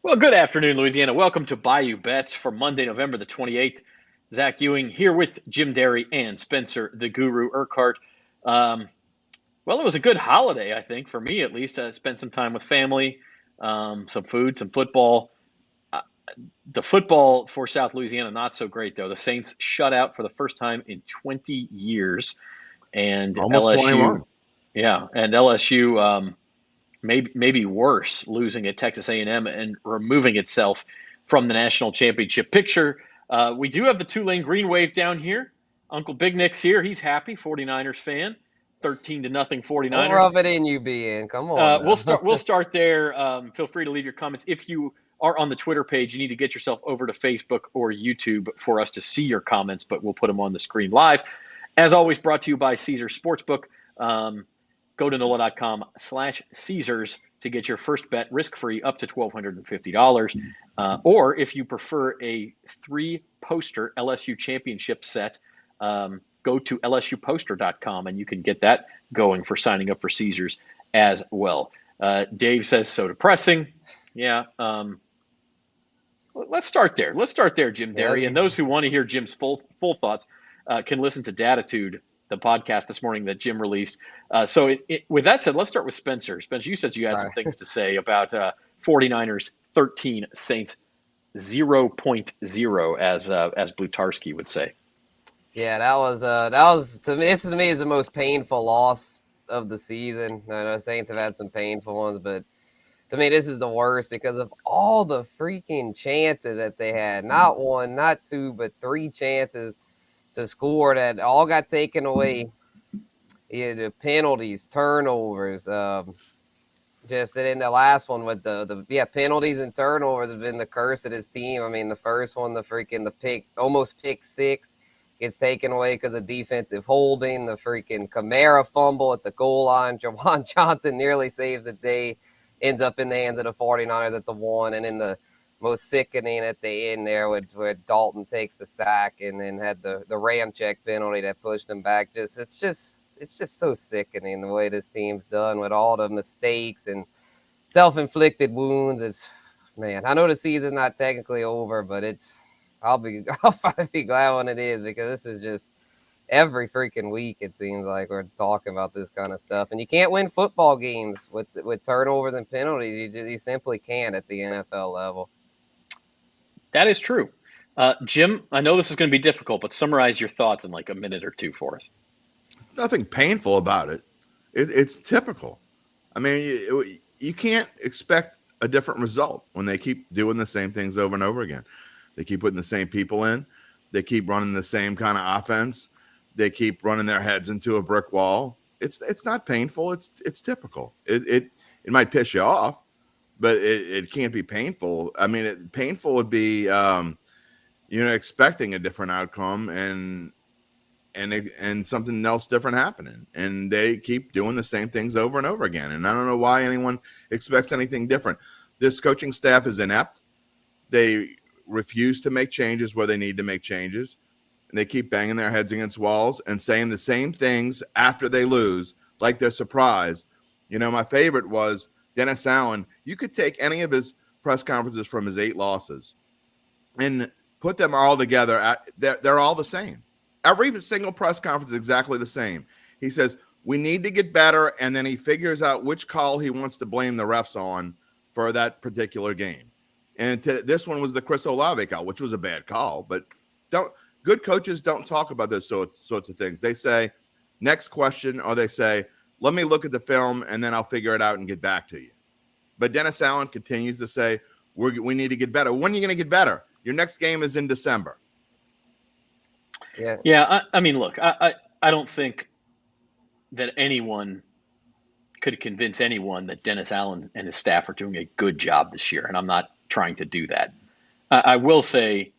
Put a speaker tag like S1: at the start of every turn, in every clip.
S1: Well, good afternoon, Louisiana. Welcome to Bayou Bets for Monday, November the 28th. Zach Ewing here with Jim Derry and Spencer the Guru Urquhart. Well, it was a good holiday, I think, for me at least. I spent some time with family, some food, some football. The football for South Louisiana, not so great, though. The Saints shut out for the first time in 20 years. And
S2: Almost
S1: LSU,
S2: 21.
S1: yeah, and LSU maybe worse, losing at Texas A&M and removing itself from the national championship picture. We do have the Tulane Green Wave down here. Uncle Big Nick's here. He's happy, 49ers fan. 13-0 49ers.
S3: Don't rub it in, you being. Come on.
S1: We'll start there. Feel free to leave your comments. If you are on the Twitter page, you need to get yourself over to Facebook or YouTube for us to see your comments, but we'll put them on the screen live. As always, brought to you by Caesars Sportsbook. Go to NOLA.com/Caesars to get your first bet risk-free up to $1,250. Or if you prefer a 3-poster LSU championship set, go to LSUposter.com and you can get that going for signing up for Caesars as well. Dave says, so depressing. Yeah. Let's start there. Jim Derry. And those who want to hear Jim's full thoughts can listen to Datitude, the podcast this morning that Jim released. So with that said, let's start with Spencer. Spencer, you said you had some things to say about 49ers 13, Saints 0.0, as Blutarski would say.
S3: Yeah, that was to me. This to me is the most painful loss of the season. I know Saints have had some painful ones, but to me, this is the worst because of all the freaking chances that they had. Not one, not two, but 3 chances to score that all got taken away. Yeah, the penalties, turnovers. Just in the last one with the penalties and turnovers have been the curse of this team. I mean, the first one, the almost pick 6 gets taken away because of defensive holding. The freaking Kamara fumble at the goal line. Jawan Johnson nearly saves the day. Ends up in the hands of the 49ers at the 1, and in the most sickening at the end there where Dalton takes the sack and then had the ram check penalty that pushed him back. It's just so sickening the way this team's done with all the mistakes and self-inflicted wounds. I know the season's not technically over, but I'll probably be glad when it is, because this is just every freaking week it seems like we're talking about this kind of stuff. And you can't win football games with turnovers and penalties. You simply can't at the NFL level.
S1: That is true. Jim, I know this is going to be difficult, but summarize your thoughts in like a minute or two for us.
S2: There's nothing painful about it. It's typical. I mean, you can't expect a different result when they keep doing the same things over and over again. They keep putting the same people in. They keep running the same kind of offense. They keep running their heads into a brick wall. It's not painful. It's typical. It might piss you off, but it can't be painful. I mean, painful would be expecting a different outcome and something else different happening, and they keep doing the same things over and over again. And I don't know why anyone expects anything different. This coaching staff is inept. They refuse to make changes where they need to make changes. And they keep banging their heads against walls and saying the same things after they lose, like they're surprised. My favorite was Dennis Allen. You could take any of his press conferences from his 8 losses and put them all together. They're all the same. Every single press conference is exactly the same. He says, we need to get better, and then he figures out which call he wants to blame the refs on for that particular game. And this one was the Chris Olave call, which was a bad call, but good coaches don't talk about those sorts of things. They say, next question, or they say, let me look at the film, and then I'll figure it out and get back to you. But Dennis Allen continues to say, we need to get better. When are you going to get better? Your next game is in December.
S1: Yeah. I mean, look, I don't think that anyone could convince anyone that Dennis Allen and his staff are doing a good job this year, and I'm not trying to do that. I will say,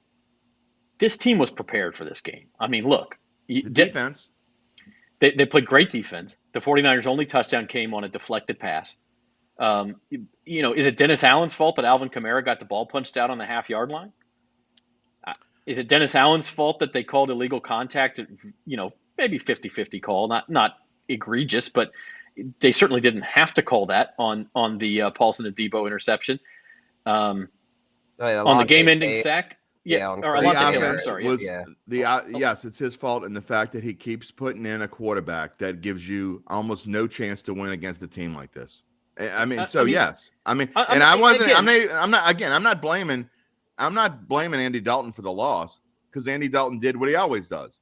S1: this team was prepared for this game. I mean, look.
S2: The defense.
S1: They played great defense. The 49ers' only touchdown came on a deflected pass. Is it Dennis Allen's fault that Alvin Kamara got the ball punched out on the half-yard line? Is it Dennis Allen's fault that they called illegal contact? Maybe 50-50 call, not egregious, but they certainly didn't have to call that on the Paulson and Debo interception. on the game-ending sack.
S3: Yeah,
S1: or
S2: the
S1: Alontae Taylor,
S2: offense
S1: sorry.
S2: was yes, it's his fault in the fact that he keeps putting in a quarterback that gives you almost no chance to win against a team like this. I'm not blaming Andy Dalton for the loss, because Andy Dalton did what he always does.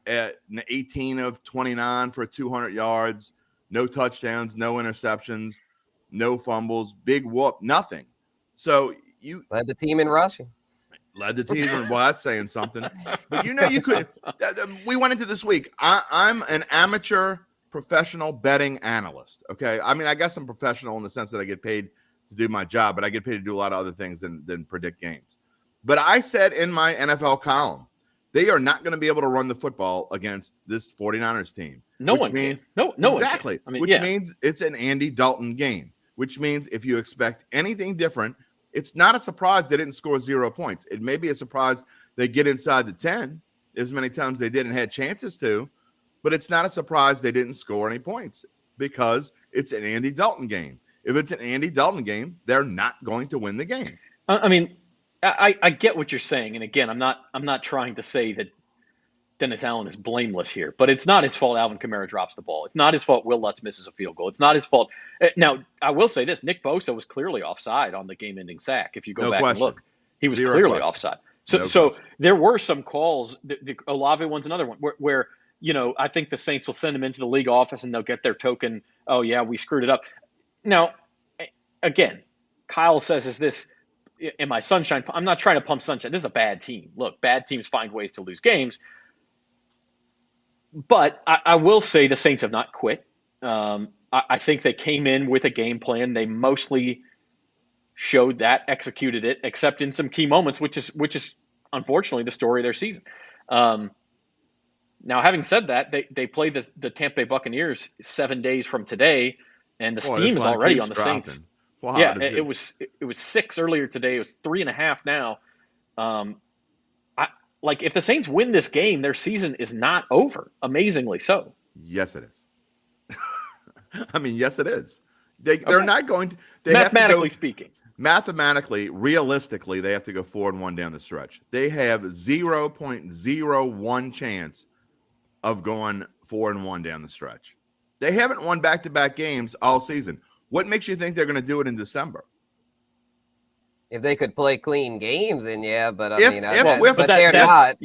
S2: At 18 of 29 for 200 yards, no touchdowns, no interceptions, no fumbles, big whoop, nothing. So you
S3: led the team in rushing.
S2: Well, that's saying something. But you could. We went into this week. I'm an amateur professional betting analyst. Okay, I mean, I guess I'm professional in the sense that I get paid to do my job, but I get paid to do a lot of other things than predict games. But I said in my NFL column, they are not going to be able to run the football against this 49ers team.
S1: No one can.
S2: Exactly. Which means it's an Andy Dalton game, which means if you expect anything different, it's not a surprise they didn't score 0 points. It may be a surprise they get inside the 10 as many times they did and had chances to, but it's not a surprise they didn't score any points because it's an Andy Dalton game. If it's an Andy Dalton game, they're not going to win the game.
S1: I mean, I get what you're saying, and again, I'm not trying to say that Dennis Allen is blameless here, but it's not his fault Alvin Kamara drops the ball. It's not his fault Will Lutz misses a field goal. It's not his fault. Now, I will say this. Nick Bosa was clearly offside on the game-ending sack. If you go back and look, he was clearly offside. So there were some calls, the Olave one's another one, where I think the Saints will send him into the league office and they'll get their token, oh, yeah, we screwed it up. Now, again, Kyle says, is this – am I sunshine? I'm not trying to pump sunshine. This is a bad team. Look, bad teams find ways to lose games. But I will say the Saints have not quit. I think they came in with a game plan. They mostly showed that, executed it, except in some key moments, which is unfortunately the story of their season. Now, having said that, they play the Tampa Bay Buccaneers 7 days from today, and the steam is already on the Saints.
S2: Wow,
S1: yeah, it was 6 earlier today. It was 3.5 now. If the Saints win this game, their season is not over. Amazingly so.
S2: Yes, it is. I mean, yes, it is. They're not going to.
S1: Mathematically speaking.
S2: Mathematically, realistically, they have to go 4-1 down the stretch. They have 0.01 chance of going 4-1 down the stretch. They haven't won back-to-back games all season. What makes you think they're going to do it in December?
S3: If they could play clean games, then yeah, but
S2: they're not.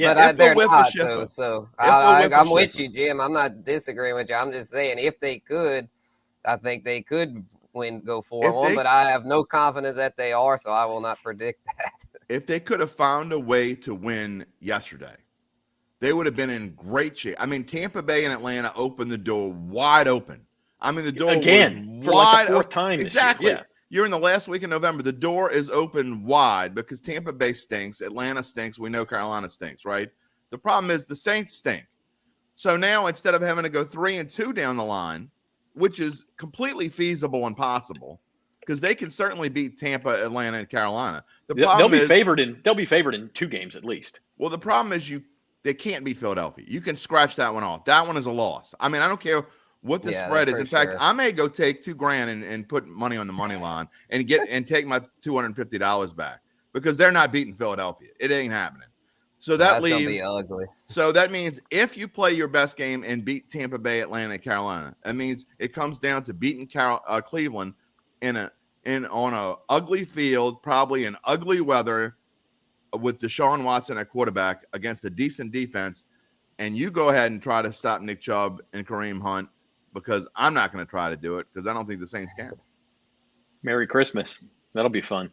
S3: So I'm with you, Jim. I'm not disagreeing with you. I'm just saying if they could, I think they could go 4-1, but I have no confidence that they are, so I will not predict that.
S2: If they could have found a way to win yesterday, they would have been in great shape. I mean, Tampa Bay and Atlanta opened the door wide open. I mean, the door
S1: again
S2: was
S1: for
S2: wide
S1: the 4th time.
S2: Exactly.
S1: Yeah.
S2: You're in the last week of November. The door is open wide because Tampa Bay stinks. Atlanta stinks. We know Carolina stinks, right? The problem is the Saints stink. So now instead of having to go 3-2 down the line, which is completely feasible and possible, because they can certainly beat Tampa, Atlanta, and Carolina.
S1: They'll be favored in 2 games at least.
S2: Well, the problem is they can't beat Philadelphia. You can scratch that one off. That one is a loss. I mean, I don't care what the spread is. In fact, I may go take $2,000 and put money on the money line and take my $250 back because they're not beating Philadelphia. It ain't happening. So that's gonna be
S3: ugly.
S2: So that means if you play your best game and beat Tampa Bay, Atlanta, and Carolina, that means it comes down to beating Cleveland on a ugly field, probably in ugly weather, with Deshaun Watson at quarterback against a decent defense, and you go ahead and try to stop Nick Chubb and Kareem Hunt. Because I'm not going to try to do it because I don't think the Saints can.
S1: Merry Christmas. That'll be fun.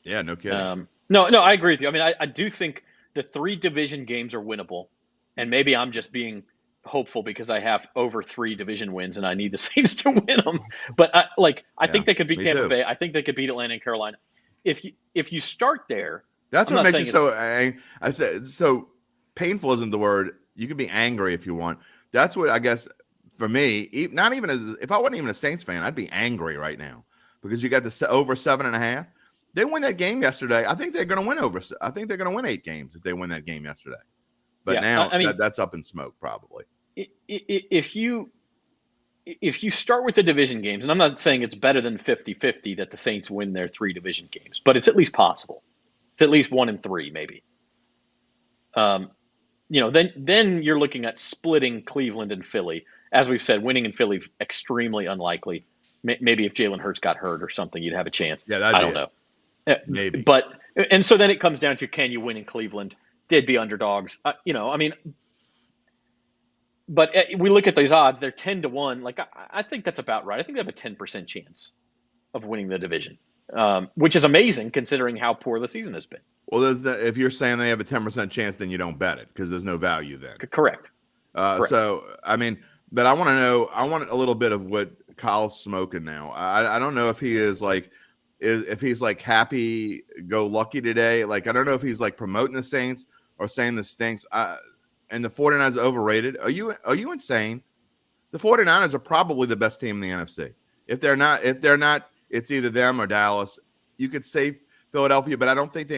S2: Yeah, no kidding.
S1: No, I agree with you. I mean, I do think the 3 division games are winnable. And maybe I'm just being hopeful because I have over 3 division wins and I need the Saints to win them. But I think they could beat Tampa Bay. I think they could beat Atlanta and Carolina. If you start there.
S2: That's what makes you so – I said so painful isn't the word. You can be angry if you want. That's what I guess – for me, not even if I wasn't even a Saints fan, I'd be angry right now because you got the over 7.5. They won that game yesterday. I think they're going to win I think they're going to win 8 games if they win that game yesterday. But now that's up in smoke probably.
S1: If you start with the division games, and I'm not saying it's better than 50-50 that the Saints win their 3 division games, but it's at least possible. It's at least 1-3, maybe. Then you're looking at splitting Cleveland and Philly. As we've said, winning in Philly extremely unlikely. Maybe if Jalen Hurts got hurt or something, you'd have a chance.
S2: Yeah,
S1: I don't know.
S2: Maybe.
S1: And so then it comes down to, can you win in Cleveland? They'd be underdogs. But we look at these odds; they're 10-1. Like I think that's about right. I think they have a 10% chance of winning the division, which is amazing considering how poor the season has been.
S2: Well, if you're saying they have a 10% chance, then you don't bet it because there's no value then.
S1: Correct.
S2: So but I want to know. I want a little bit of what Kyle's smoking now. I don't know if he is like, if he's like happy go lucky today. Like I don't know if he's like promoting the Saints or saying the stinks. And the 49ers are overrated. Are you insane? The 49ers are probably the best team in the NFC. If they're not, it's either them or Dallas. You could say Philadelphia, but I don't think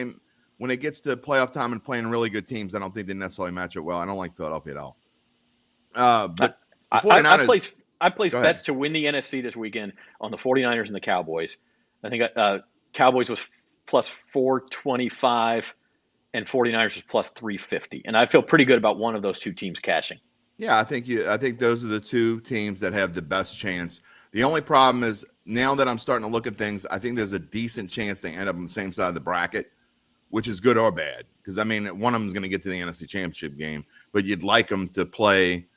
S2: when it gets to playoff time and playing really good teams, I don't think they necessarily match it well. I don't like Philadelphia at all. But
S1: I place bets to win the NFC this weekend on the 49ers and the Cowboys. I think Cowboys was plus 425. And 49ers is plus 350. And I feel pretty good about one of those two teams cashing.
S2: Yeah, I think those are the two teams that have the best chance. The only problem is now that I'm starting to look at things, I think there's a decent chance they end up on the same side of the bracket, which is good or bad. Because, one of them is going to get to the NFC Championship game, but you'd like them to play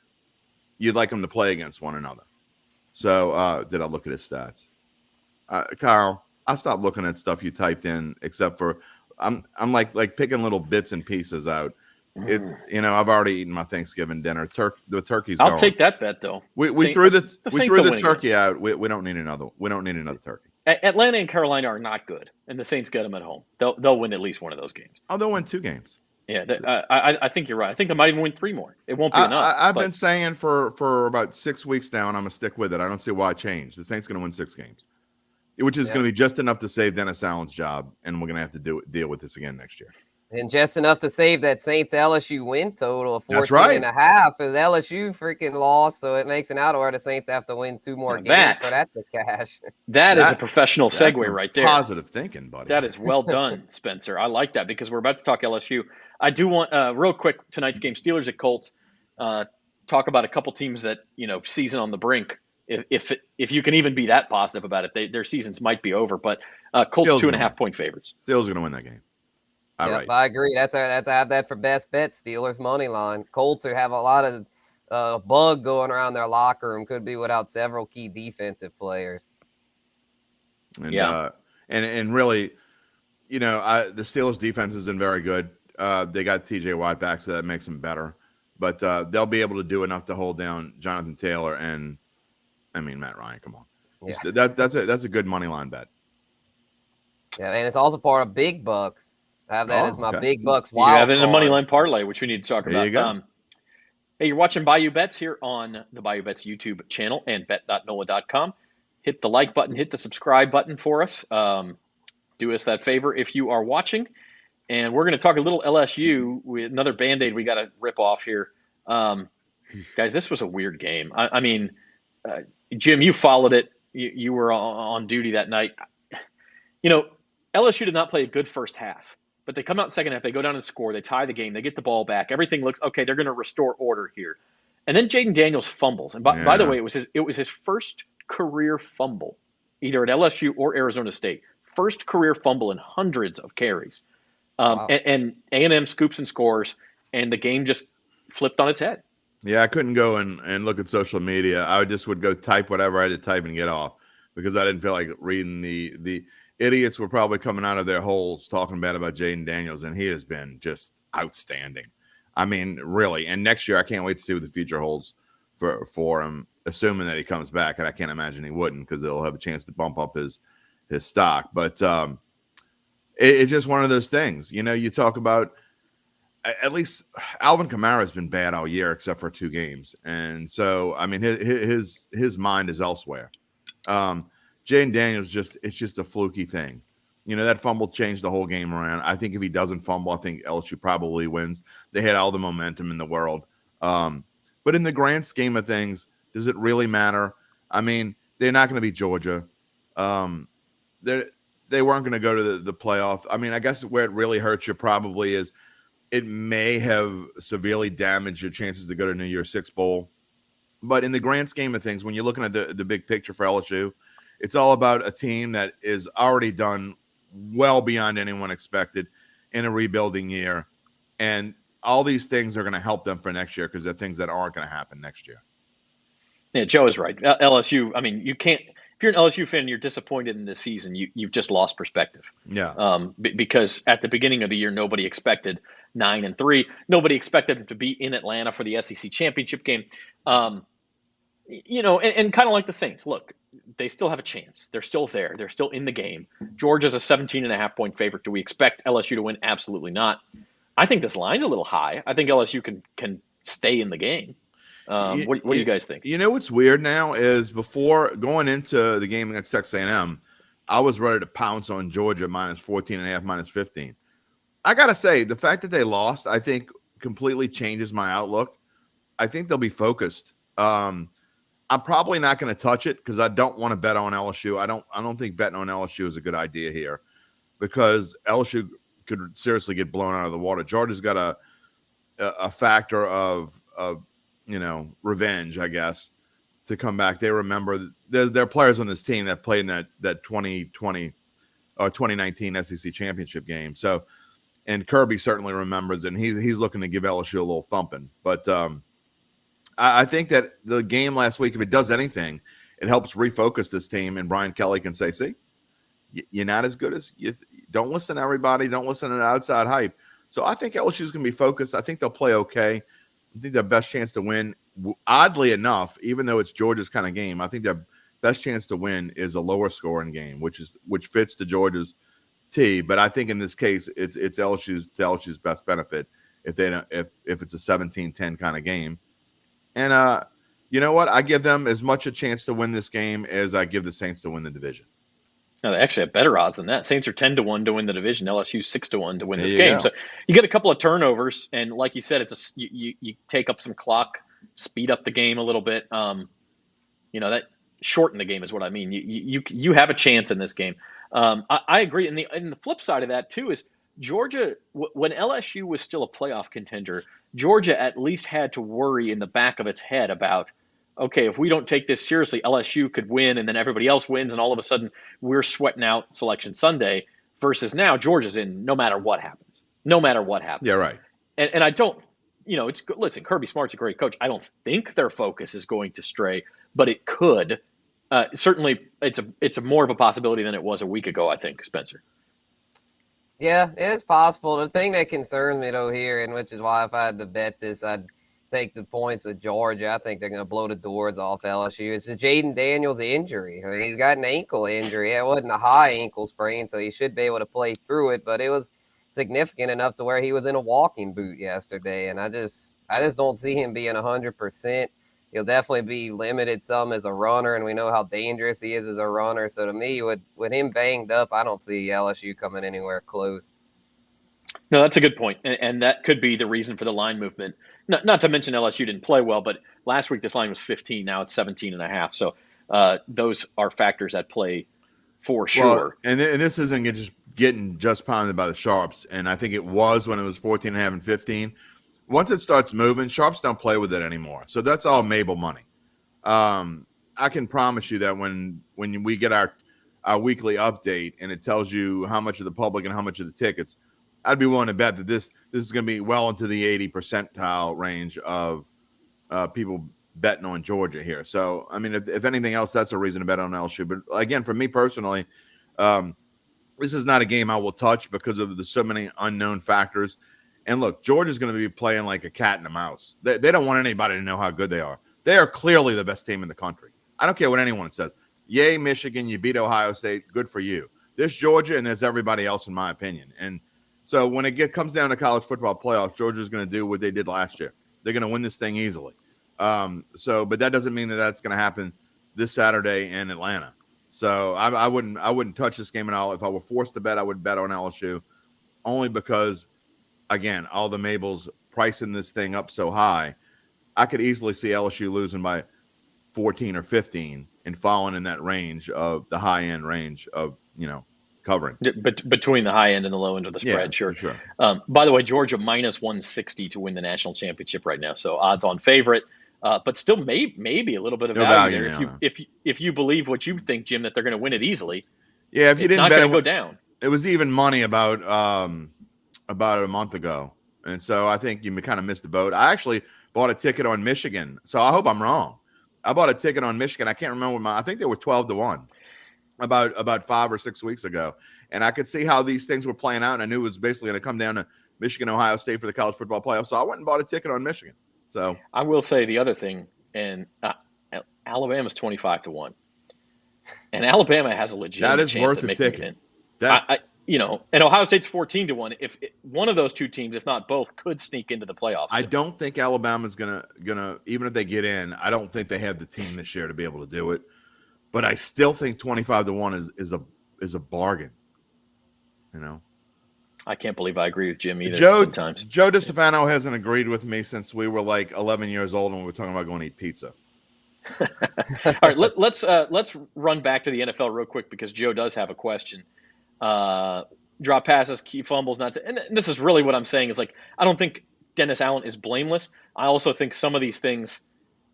S2: against one another. So did I look at his stats? Kyle, I stopped looking at stuff you typed in except for – I'm like picking little bits and pieces out. It's I've already eaten my Thanksgiving dinner. The turkey's
S1: I'll
S2: gone.
S1: take that bet though.
S2: We threw the turkey out. We don't need another. We don't need another turkey.
S1: Atlanta and Carolina are not good, and the Saints get them at home. They'll win at least one of those games.
S2: Oh, they'll win 2 games.
S1: Yeah, I think you're right. I think they might even win 3 more. It won't be enough.
S2: I've been saying for about 6 weeks now, and I'm gonna stick with it. I don't see why I change. The Saints gonna win 6 games. Which is going to be just enough to save Dennis Allen's job, and we're going to have to deal with this again next year.
S3: And just enough to save that Saints LSU win total of 14
S2: That's right.
S3: and a half. As LSU freaking lost, so it makes an out where the Saints have to win 2 more games for that to cash.
S1: That is a professional segue right there.
S2: Positive thinking, buddy.
S1: That is well done, Spencer. I like that because we're about to talk LSU. I do want real quick tonight's game, Steelers at Colts. Talk about a couple teams that season on the brink. If you can even be that positive about it, their seasons might be over. But Colts 2.5-point favorites.
S2: Steelers are going to win that game. All right.
S3: I agree. That's I have that for best bet. Steelers money line. Colts have a lot of bug going around their locker room. Could be without several key defensive players.
S2: And, and really, the Steelers defense isn't very good. They got T.J. Watt back, so that makes them better. But they'll be able to do enough to hold down Jonathan Taylor and. Matt Ryan, come on. Yeah. That's a good money line bet.
S3: Yeah, and it's also part of Big Bucks. I have that as my Big Bucks wild
S1: You have it in a
S3: card.
S1: money line parlay, which we need to talk about.
S2: There you go.
S1: Hey, you're watching Bayou Bets here on the Bayou Bets YouTube channel and bet.NOLA.com. Hit the like button, hit the subscribe button for us. Do us that favor if you are watching. And we're going to talk a little LSU with another Band-Aid we got to rip off here. Guys, this was a weird game. Jim, you followed it. You were on duty that night. LSU did not play a good first half, but they come out in the second half. They go down and score. They tie the game. They get the ball back. Everything looks okay. They're going to restore order here. And then Jaden Daniels fumbles. And by the way, it was his first career fumble, either at LSU or Arizona State. First career fumble in hundreds of carries.
S3: Wow.
S1: And A&M scoops and scores, and the game just flipped on its head.
S2: Yeah, I couldn't go and look at social media. I would go type whatever I had to type and get off because I didn't feel like reading the idiots were probably coming out of their holes talking bad about Jaden Daniels, and he has been just outstanding. Really. And next year, I can't wait to see what the future holds for him, assuming that he comes back. And I can't imagine he wouldn't because they'll have a chance to bump up his stock. But it's just one of those things. You talk about at least Alvin Kamara has been bad all year except for 2 games. And so, his mind is elsewhere. Jaden Daniels, it's just a fluky thing. That fumble changed the whole game around. I think if he doesn't fumble, I think LSU probably wins. They had all the momentum in the world. But in the grand scheme of things, does it really matter? They're not going to be Georgia. they weren't going to go to the playoff. I mean, I guess where it really hurts you probably is it may have severely damaged your chances to go to New Year's Six Bowl. But in the grand scheme of things, when you're looking at the big picture for LSU, it's all about a team that is already done well beyond anyone expected in a rebuilding year. And all these things are going to help them for next year because they're things that aren't going to happen next year.
S1: Yeah, Joe is right. LSU, I mean, you can't – if you're an LSU fan and you're disappointed in this season, you've just lost perspective.
S2: Yeah.
S1: Because at the beginning of the year, nobody expected 9-3. Nobody expected them to be in Atlanta for the SEC Championship game. And kind of like the Saints, look, they still have a chance. They're still there. They're still in the game. Georgia's a 17.5-point favorite. Do we expect LSU to win? Absolutely not. I think this line's a little high. I think LSU can stay in the game. What do you guys think?
S2: You know what's weird now is before going into the game against Texas A&M, I was ready to pounce on Georgia minus 14.5, minus 15. I got to say, the fact that they lost, I think, completely changes my outlook. I think they'll be focused. I'm probably not going to touch it because I don't want to bet on LSU. I don't think betting on LSU is a good idea here because LSU could seriously get blown out of the water. Georgia's got a factor of revenge, I guess, to come back. They remember there are players on this team that played in that 2020 or 2019 SEC Championship game. So, and Kirby certainly remembers, and he's looking to give LSU a little thumping. But I think that the game last week, if it does anything, it helps refocus this team, and Brian Kelly can say, see, you're not as good as you. Don't listen to everybody. Don't listen to the outside hype. So I think LSU is going to be focused. I think they'll play okay. I think their best chance to win, oddly enough, even though it's Georgia's kind of game, I think their best chance to win is a lower scoring game, which fits the Georgia's T. But I think in this case, it's LSU's best benefit if it's a 17-10 kind of game. And you know what? I give them as much a chance to win this game as I give the Saints to win the division.
S1: No, they actually have better odds than that. Saints are 10-1 to win the division. LSU 6-1 to win this
S2: There you
S1: game.
S2: go.
S1: So you get a couple of turnovers, and like you said, you take up some clock, speed up the game a little bit. That shorten the game is what I mean. You have a chance in this game. I agree. And the flip side of that too is Georgia. When LSU was still a playoff contender, Georgia at least had to worry in the back of its head about, okay, if we don't take this seriously, LSU could win and then everybody else wins and all of a sudden we're sweating out Selection Sunday versus now Georgia's in no matter what happens. No matter what happens.
S2: Yeah, right.
S1: And I don't, it's good. Listen, Kirby Smart's a great coach. I don't think their focus is going to stray, but it could. Certainly, it's more of a possibility than it was a week ago, I think, Spencer.
S3: Yeah, it's possible. The thing that concerns me, though, here, and which is why if I had to bet this, I'd take the points of Georgia. I think they're going to blow the doors off LSU. It's the Jaden Daniels injury. I mean, he's got an ankle injury. It wasn't a high ankle sprain, so he should be able to play through it, but it was significant enough to where he was in a walking boot yesterday, and I just don't see him being 100%. He'll definitely be limited some as a runner, and we know how dangerous he is as a runner. So to me, with him banged up, I don't see LSU coming anywhere close.
S1: No, that's a good point. And that could be the reason for the line movement. Not to mention LSU didn't play well, but last week this line was 15. Now it's 17.5. So those are factors at play for sure.
S2: Well, and this isn't just getting pounded by the Sharps. And I think it was when it was 14.5 and 15. Once it starts moving, Sharps don't play with it anymore. So that's all Mabel money. I can promise you that when we get our weekly update and it tells you how much of the public and how much of the tickets, I'd be willing to bet that this is going to be well into the 80 percentile range of people betting on Georgia here. So, I mean, if anything else, that's a reason to bet on LSU. But again, for me personally, this is not a game I will touch because of so many unknown factors. And look, Georgia's going to be playing like a cat and a mouse. They don't want anybody to know how good they are. They are clearly the best team in the country. I don't care what anyone says. Yay, Michigan, you beat Ohio State. Good for you. There's Georgia and there's everybody else, in my opinion. And so when it comes down to college football playoffs, Georgia's going to do what they did last year. They're going to win this thing easily. But that doesn't mean that that's going to happen this Saturday in Atlanta. So I wouldn't touch this game at all. If I were forced to bet, I would bet on LSU only because, again, all the Mabels pricing this thing up so high. I could easily see LSU losing by 14 or 15 and falling in that range of the high end range of, covering.
S1: But between the high end and the low end of the spread,
S2: Yeah,
S1: sure.
S2: for sure.
S1: By the way, Georgia minus 160 to win the national championship right now, so odds on favorite. But still, maybe a little bit of value there
S2: now.
S1: if you believe what you think, Jim, that they're going to win it easily.
S2: Yeah, if you didn't bet,
S1: it's not going to go down.
S2: It was even money about a month ago, and so I think you kind of missed the boat. I actually bought a ticket on Michigan, so I hope I'm wrong. I bought a ticket on Michigan. I can't remember I think they were 12-1 about 5 or 6 weeks ago, and I could see how these things were playing out, and I knew it was basically going to come down to Michigan, Ohio State for the college football playoff. So I went and bought a ticket on Michigan. So
S1: I will say the other thing, and Alabama's 25-1, and Alabama has a legitimate chance at making it in. And Ohio State's 14-1. If one of those two teams, if not both, could sneak into the playoffs.
S2: I don't think Alabama's gonna even if they get in. I don't think they have the team this year to be able to do it. But I still think 25-1 is a bargain.
S1: I can't believe I agree with Jim either.
S2: Joe DeStefano hasn't agreed with me since we were like 11 years old and we were talking about going to eat pizza.
S1: All right, let's run back to the NFL real quick because Joe does have a question. Drop passes, key fumbles, and this is really what I'm saying is, like, I don't think Dennis Allen is blameless. I also think some of these things,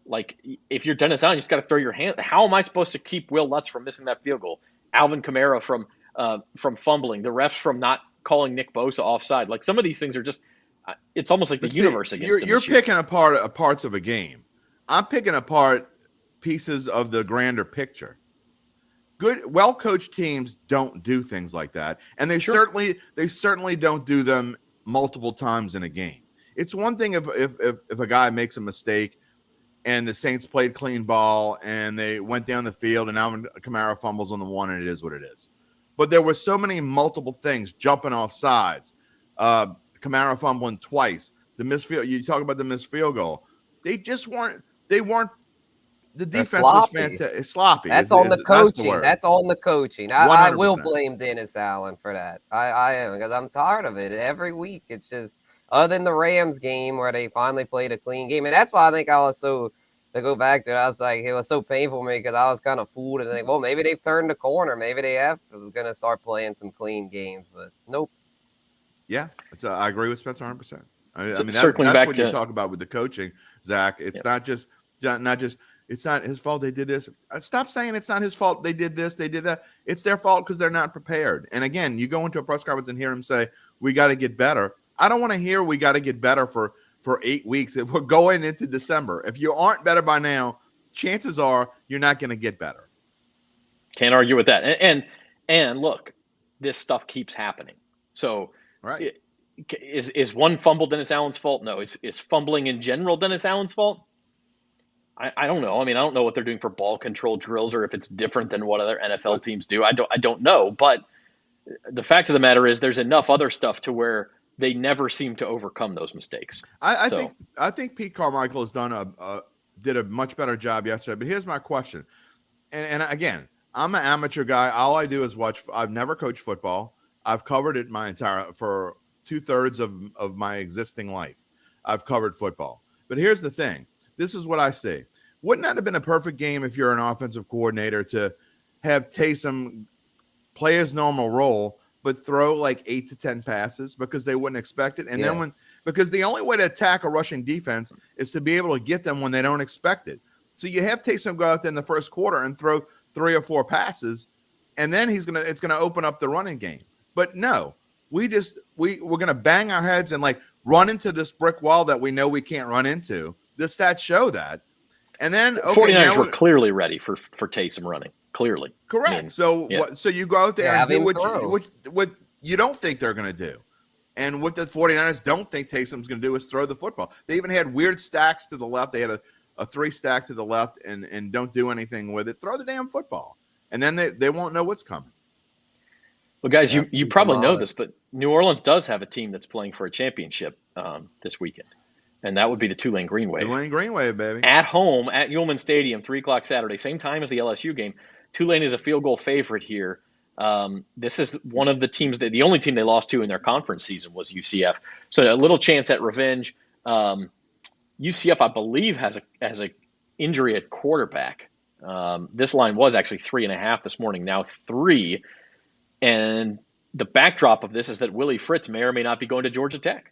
S1: like, if you're Dennis Allen, you just got to throw your hand. How am I supposed to keep Will Lutz from missing that field goal? Alvin Kamara from fumbling, the refs from not calling Nick Bosa offside. Like, some of these things are just, it's almost like the universe against him.
S2: You're picking apart parts of a game. I'm picking apart pieces of the grander picture. Good, well-coached teams don't do things like that, and they certainly don't do them multiple times in a game. It's one thing if a guy makes a mistake and the Saints played clean ball and they went down the field and Alvin Kamara fumbles on the one and it is what it is. But there were so many multiple things, jumping off sides, Kamara fumbling twice, the missed field. You talk about the missed field goal. They just weren't. They weren't. The defense was fantastic. It's sloppy.
S3: That's on the coaching. That's on the coaching. I will blame Dennis Allen for that. I am, because I'm tired of it. Every week, it's just, other than the Rams game where they finally played a clean game. And that's why I think I was so, to go back to it, I was like, it was so painful for me because I was kind of fooled and think, well, maybe they've turned the corner. Maybe they have going to start playing some clean games. But nope.
S2: Yeah, so I agree with Spencer 100%. I mean, that's what you talk about with the coaching, Zach. It's not just it's not his fault they did this. Stop saying it's not his fault they did this, they did that. It's their fault because they're not prepared. And again, you go into a press conference and hear him say, we got to get better. I don't want to hear we got to get better for 8 weeks. If we're going into December, if you aren't better by now, chances are you're not going to get better.
S1: Can't argue with that. And look, this stuff keeps happening. So
S2: right.
S1: Is one fumble Dennis Allen's fault? No. Is fumbling in general Dennis Allen's fault? I don't know. I mean, I don't know what they're doing for ball control drills or if it's different than what other NFL teams do. I don't know. But the fact of the matter is there's enough other stuff to where they never seem to overcome those mistakes.
S2: I think Pete Carmichael has did a much better job yesterday. But here's my question. And again, I'm an amateur guy. All I do is watch. I've never coached football. I've covered it for 2/3 of my existing life. I've covered football. But here's the thing. This is what I say. Wouldn't that have been a perfect game if you're an offensive coordinator to have Taysom play his normal role, but throw like 8 to 10 passes because they wouldn't expect it? And then because the only way to attack a rushing defense is to be able to get them when they don't expect it. So you have Taysom go out there in the first quarter and throw 3 or 4 passes, and then it's gonna open up the running game. But no, we're gonna bang our heads and like run into this brick wall that we know we can't run into. The stats show that. And then
S1: 49ers were clearly ready for Taysom running. Clearly.
S2: Correct. I mean, so you go out there and do what you don't think they're going to do. And what the 49ers don't think Taysom's going to do is throw the football. They even had weird stacks to the left. They had a 3 stack to the left and don't do anything with it. Throw the damn football. And then they won't know what's coming.
S1: Well, guys, you probably know this, but New Orleans does have a team that's playing for a championship this weekend. And that would be the Tulane Green Wave.
S2: Tulane Green Wave, baby.
S1: At home at Ullman Stadium, 3 o'clock Saturday, same time as the LSU game. Tulane is a field goal favorite here. This is one of the teams the only team they lost to in their conference season was UCF. So a little chance at revenge. UCF, I believe, has a injury at quarterback. This line was actually 3.5 this morning, now 3. And the backdrop of this is that Willie Fritz may or may not be going to Georgia Tech.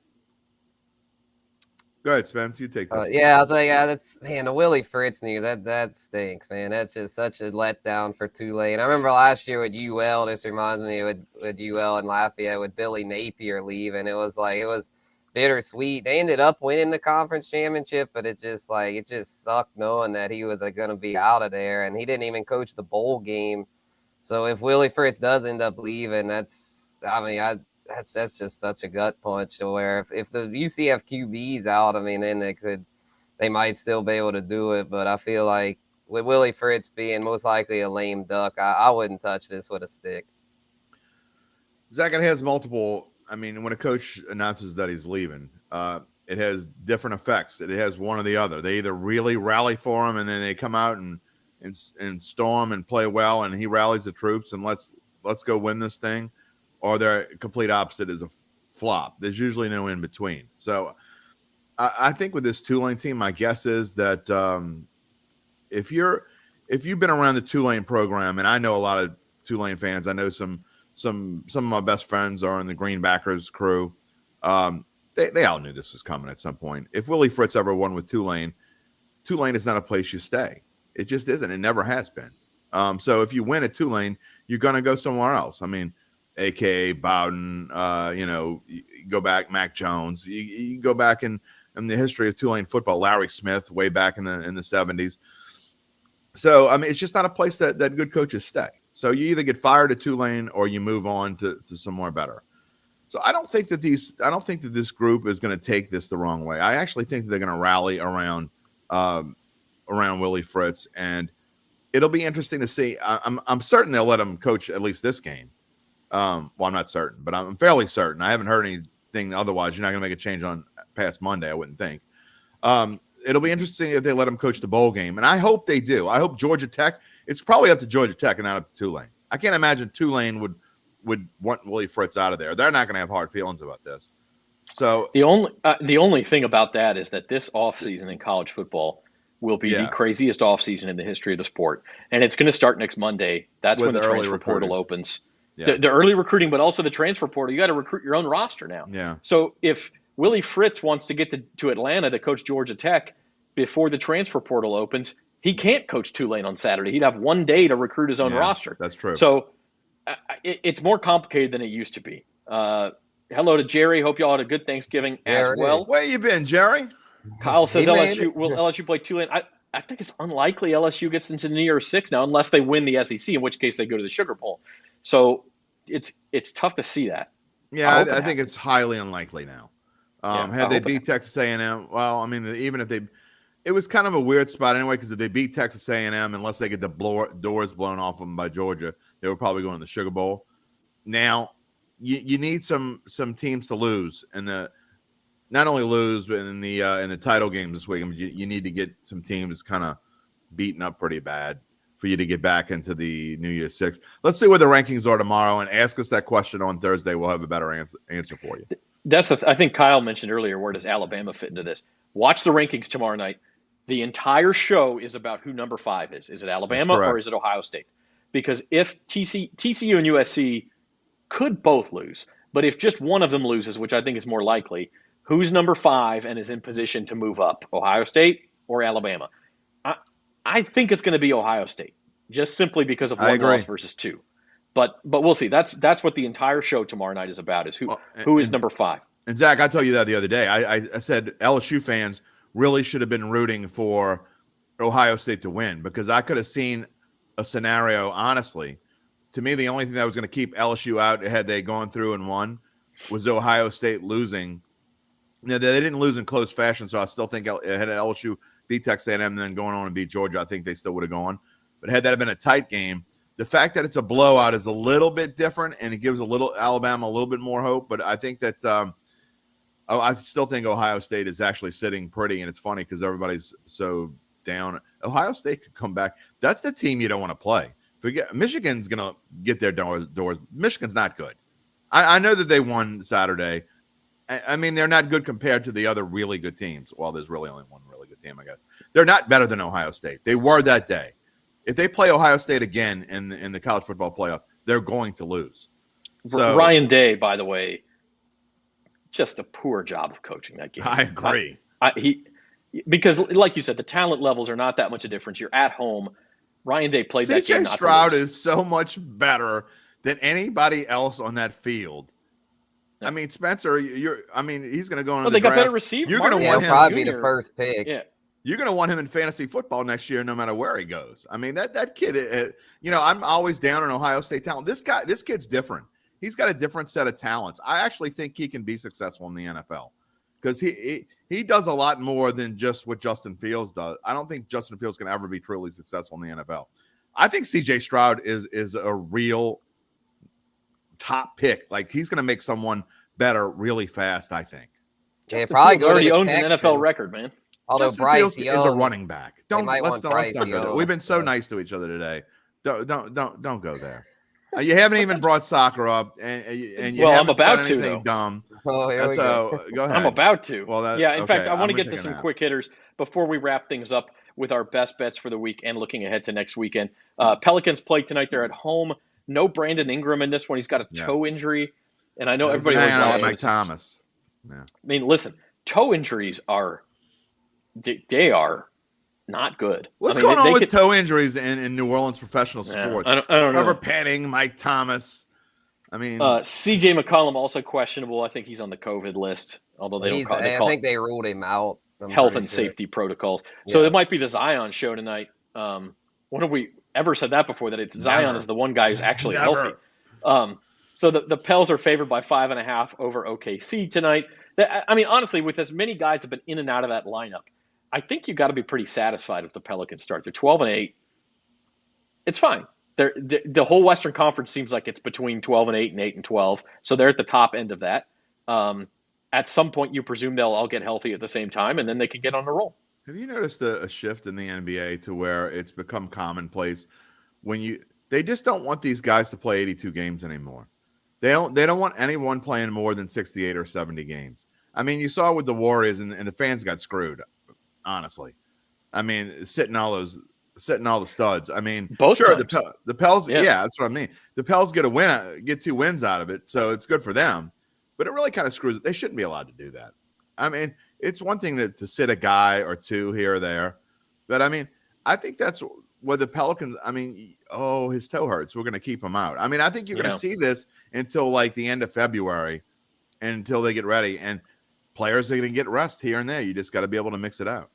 S2: Go ahead, Spence. You take this.
S3: Yeah, I was like, that's, man, the Willie Fritz news, that stinks, man. That's just such a letdown for Tulane. I remember last year with UL, this reminds me with UL and Lafayette with Billy Napier leaving. It was bittersweet. They ended up winning the conference championship, but it just sucked knowing that he was going to be out of there, and he didn't even coach the bowl game. So if Willie Fritz does end up leaving, that's just such a gut punch to where if the UCF QB's out, I mean, then they might still be able to do it. But I feel like with Willie Fritz being most likely a lame duck, I wouldn't touch this with a stick.
S2: Zach, it has multiple. I mean, when a coach announces that he's leaving, it has different effects. It has one or the other. They either really rally for him, and then they come out and storm and play well, and he rallies the troops and let's go win this thing, or they're complete opposite is a flop. There's usually no in between. So I think with this Tulane team, my guess is that if you've been around the Tulane program, and I know a lot of Tulane fans, I know some of my best friends are in the Greenbackers crew. They all knew this was coming at some point. If Willie Fritz ever won with Tulane is not a place you stay. It just isn't. It never has been. So if you win at Tulane, you're going to go somewhere else. I mean, AKA Bowden, you go back, Mac Jones. You go back in the history of Tulane football, Larry Smith, way back in the 70s. So, I mean, it's just not a place that good coaches stay. So you either get fired at Tulane or you move on to somewhere better. So I don't think that this group is going to take this the wrong way. I actually think that they're going to rally around Willie Fritz, and it'll be interesting to see. I'm certain they'll let him coach at least this game. Well, I'm not certain, but I'm fairly certain. I haven't heard anything otherwise. You're not going to make a change on past Monday, I wouldn't think. It'll be interesting if they let him coach the bowl game, and I hope they do. I hope Georgia Tech. It's probably up to Georgia Tech and not up to Tulane. I can't imagine Tulane would want Willie Fritz out of there. They're not going to have hard feelings about this. So
S1: the only thing about that is that this offseason in college football will be the craziest offseason in the history of the sport, and it's going to start next Monday. That's when the transfer portal opens. Yeah. The early recruiting, but also the transfer portal. You got to recruit your own roster now.
S2: Yeah.
S1: So if Willie Fritz wants to get to Atlanta to coach Georgia Tech before the transfer portal opens, he can't coach Tulane on Saturday. He'd have one day to recruit his own roster.
S2: That's true.
S1: So it's more complicated than it used to be. Hello to Jerry. Hope y'all had a good Thanksgiving as well.
S2: Where you been, Jerry?
S1: Kyle says LSU. Will LSU play Tulane? I think it's unlikely LSU gets into the New Year's Six now, unless they win the SEC, in which case they go to the Sugar Bowl. So it's tough to see that.
S2: Yeah, I think it's highly unlikely now. Had they beat Texas A&M, well, I mean, even if it was kind of a weird spot anyway, because if they beat Texas A&M, unless they get the doors blown off them by Georgia, they were probably going to the Sugar Bowl. Now, you need some teams to lose, and not only lose, but in the title games this week. I mean, you need to get some teams kind of beaten up pretty bad for you to get back into the New Year's Six. Let's see where the rankings are tomorrow, and ask us that question on Thursday. We'll have a better answer for you.
S1: I think Kyle mentioned earlier, where does Alabama fit into this? Watch the rankings tomorrow night. The entire show is about who number 5 is. Is it Alabama or is it Ohio State? Because if TCU and USC could both lose, but if just one of them loses, which I think is more likely, who's number 5 and is in position to move up, Ohio State or Alabama? I think it's going to be Ohio State, just simply because of one loss versus 2. But we'll see. That's what the entire show tomorrow night is about, is who is number 5.
S2: And Zach, I told you that the other day. I said LSU fans really should have been rooting for Ohio State to win, because I could have seen a scenario, honestly. To me, the only thing that was going to keep LSU out had they gone through and won was Ohio State losing. Now, they didn't lose in close fashion, so I still think had LSU beat Texas A&M and then going on and beat Georgia, I think they still would have gone. But had that been a tight game, the fact that it's a blowout is a little bit different, and it gives Alabama a little bit more hope. But I think that I still think Ohio State is actually sitting pretty, and it's funny because everybody's so down. Ohio State could come back. That's the team you don't want to play. Forget Michigan's going to get their doors. Michigan's not good. I know that they won Saturday. I mean, they're not good compared to the other really good teams. Well, there's really only one really good team, I guess. They're not better than Ohio State. They were that day. If they play Ohio State again in the college football playoff, they're going to lose. So,
S1: Ryan Day, by the way, just a poor job of coaching that game.
S2: I agree.
S1: Because, like you said, the talent levels are not that much a difference. You're at home. Ryan Day played that game.
S2: CJ Stroud is so much better than anybody else on that field. Yeah. I mean, Spencer, he's going to go into the draft.
S1: They got better receivers.
S2: You're going to want him
S3: probably be the first pick.
S1: Yeah.
S2: You're going to want him in fantasy football next year, no matter where he goes. I mean, that kid, I'm always down on Ohio State talent. This kid's different. He's got a different set of talents. I actually think he can be successful in the NFL because he does a lot more than just what Justin Fields does. I don't think Justin Fields can ever be truly successful in the NFL. I think CJ Stroud is a real top pick. Like, he's going to make someone better really fast, I think.
S1: Justin Fields already owns an NFL record, man.
S3: Although
S2: Justin
S3: Bryce
S2: Fields
S3: Young
S2: is a running back. Let's not go
S3: Young.
S2: there. We've been so nice to each other today. Don't go there. You haven't even brought soccer up, and you haven't
S1: I'm about
S2: said
S1: to,
S2: anything dumb.
S3: Oh, here we go.
S2: Go ahead.
S1: I'm about to.
S2: Well,
S1: in fact, I want to get to some quick hitters before we wrap things up with our best bets for the week and looking ahead to next weekend. Pelicans play tonight. They're at home. No Brandon Ingram in this one. He's got a toe injury, and I know everybody was
S2: laughing. Mike Thomas. Yeah.
S1: I mean, listen, toe injuries are not good.
S2: What's going on with toe injuries in New Orleans professional sports?
S1: I don't know.
S2: Trevor Penning, Mike Thomas. I mean,
S1: C.J. McCollum also questionable. I think he's on the COVID list, although I
S3: think they ruled him out.
S1: Health and safety protocols. Yeah. So it might be the Zion show tonight. When have we ever said that before? That Zion is the one guy who's actually healthy. So the Pels are favored by 5.5 over OKC tonight. I mean, honestly, with as many guys have been in and out of that lineup, I think you got to be pretty satisfied if the Pelicans start. They're 12-8. It's fine. The whole Western Conference seems like it's between 12-8 and 8-12. So they're at the top end of that. At some point, you presume they'll all get healthy at the same time, and then they can get on a roll.
S2: Have you noticed a shift in the NBA to where it's become commonplace they just don't want these guys to play 82 games anymore. They don't want anyone playing more than 68 or 70 games. I mean, you saw with the Warriors and the fans got screwed. Honestly, I mean, sitting all the studs. I mean,
S1: both
S2: sure,
S1: times.
S2: the Pels. Yeah, that's what I mean. The Pels get 2 wins out of it, so it's good for them. But it really kind of screws it. They shouldn't be allowed to do that. I mean, it's one thing to sit a guy or two here or there, but I mean, I think that's what the Pelicans. I mean, his toe hurts. We're going to keep him out. I mean, I think you're going to see this until like the end of February, and until they get ready and. Players are going to get rest here and there. You just got to be able to mix it out.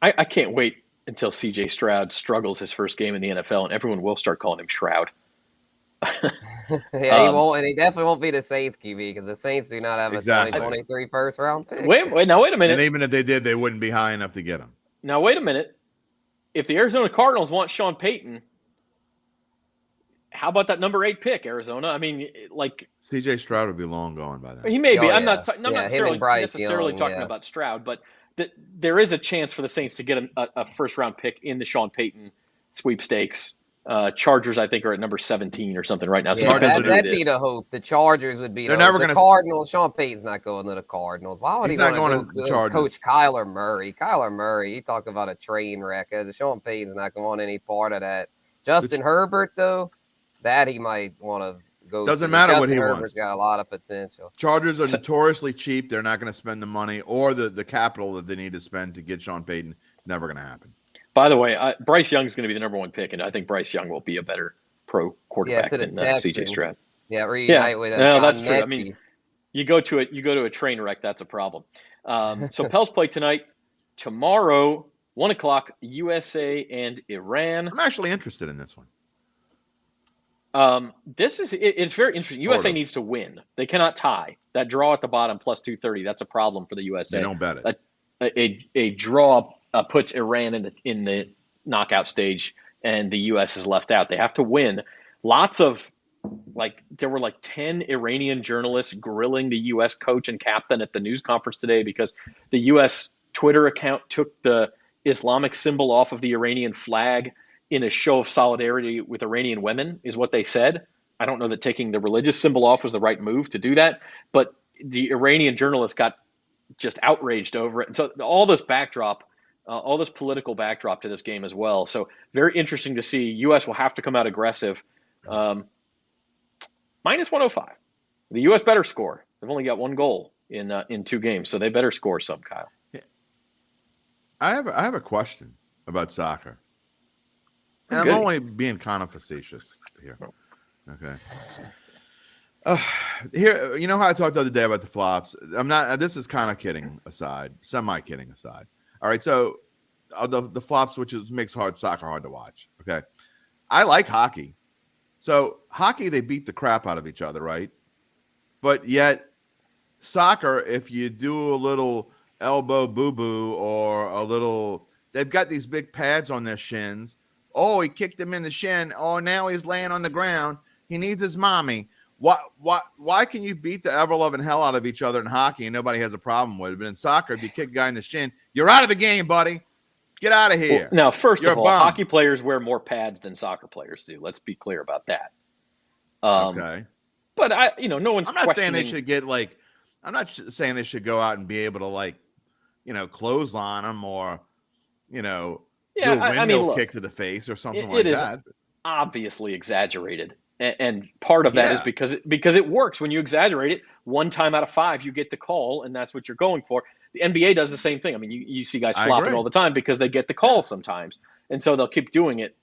S1: I can't wait until C.J. Stroud struggles his first game in the NFL, and everyone will start calling him Shroud.
S3: He won't, and he definitely won't be the Saints QB because the Saints do not have a 2023 first round pick.
S1: Wait a minute.
S2: And even if they did, they wouldn't be high enough to get him.
S1: Now wait a minute. If the Arizona Cardinals want Sean Payton, how about that number 8 pick, Arizona? I mean, like
S2: C.J. Stroud would be long gone by then.
S1: He may be. I'm not necessarily talking about Stroud, but there is a chance for the Saints to get a first-round pick in the Sean Payton sweepstakes. Chargers, I think, are at number 17 or something right now. So
S3: that'd be the hope. The Chargers would be.
S2: They're never going to.
S3: Cardinals. Sean Payton's not going to the Cardinals. Why would he want to go
S2: Chargers?
S3: Coach Kyler Murray? Kyler Murray. You talk about a train wreck. Sean Payton's not going to want any part of that. Justin Herbert, though. That he might want to go.
S2: Doesn't matter what he
S3: Herbert's
S2: wants.
S3: Got a lot of potential.
S2: Chargers are notoriously cheap. They're not going to spend the money or the capital that they need to spend to get Sean Payton. Never going to happen.
S1: By the way, Bryce Young is going to be the number 1 pick, and I think Bryce Young will be a better pro quarterback than C.J. Stroud.
S3: Yeah, reunite with.
S1: No, that's true. I mean, you go to a train wreck. That's a problem. So Pels play tonight. Tomorrow, 1:00, USA and Iran.
S2: I'm actually interested in this one.
S1: It's very interesting. USA needs to win. They cannot tie. That draw at the bottom plus 230. That's a problem for the USA.
S2: They don't bet it.
S1: A draw puts Iran in the knockout stage, and the U.S. is left out. They have to win. There were 10 Iranian journalists grilling the U.S. coach and captain at the news conference today because the U.S. Twitter account took the Islamic symbol off of the Iranian flag in a show of solidarity with Iranian women, is what they said. I don't know that taking the religious symbol off was the right move to do that, but the Iranian journalists got just outraged over it. And so all this backdrop, all this political backdrop to this game as well. So very interesting to see. U.S. will have to come out aggressive. Minus 105. The U.S. better score. They've only got one goal in 2 games, so they better score some, Kyle.
S2: I have a question about soccer. And I'm
S1: Goody.
S2: only being kind of facetious here. Okay. Here, you know how I talked the other day about the flops? I'm not. This is kind of kidding aside, semi-kidding aside. All right, so the flops, which makes soccer hard to watch. Okay, I like hockey. So hockey, they beat the crap out of each other, right? But yet, soccer, if you do a little elbow boo-boo or a little, they've got these big pads on their shins. Oh, he kicked him in the shin. Oh, now he's laying on the ground. He needs his mommy. Why can you beat the ever-loving hell out of each other in hockey and nobody has a problem with it? But in soccer, if you kick a guy in the shin, you're out of the game, buddy. Get out of here.
S1: Well, now, first of all, hockey players wear more pads than soccer players do. Let's be clear about that.
S2: Okay.
S1: But no one's.
S2: I'm not saying they should get like. I'm not saying they should go out and be able to clothesline them or, do a windmill kick to the face or something like that.
S1: It is obviously exaggerated, and part of that is because it works when you exaggerate it. 1 time out of 5, you get the call, and that's what you're going for. The NBA does the same thing. I mean, you see guys flopping all the time because they get the call sometimes, and so they'll keep doing it.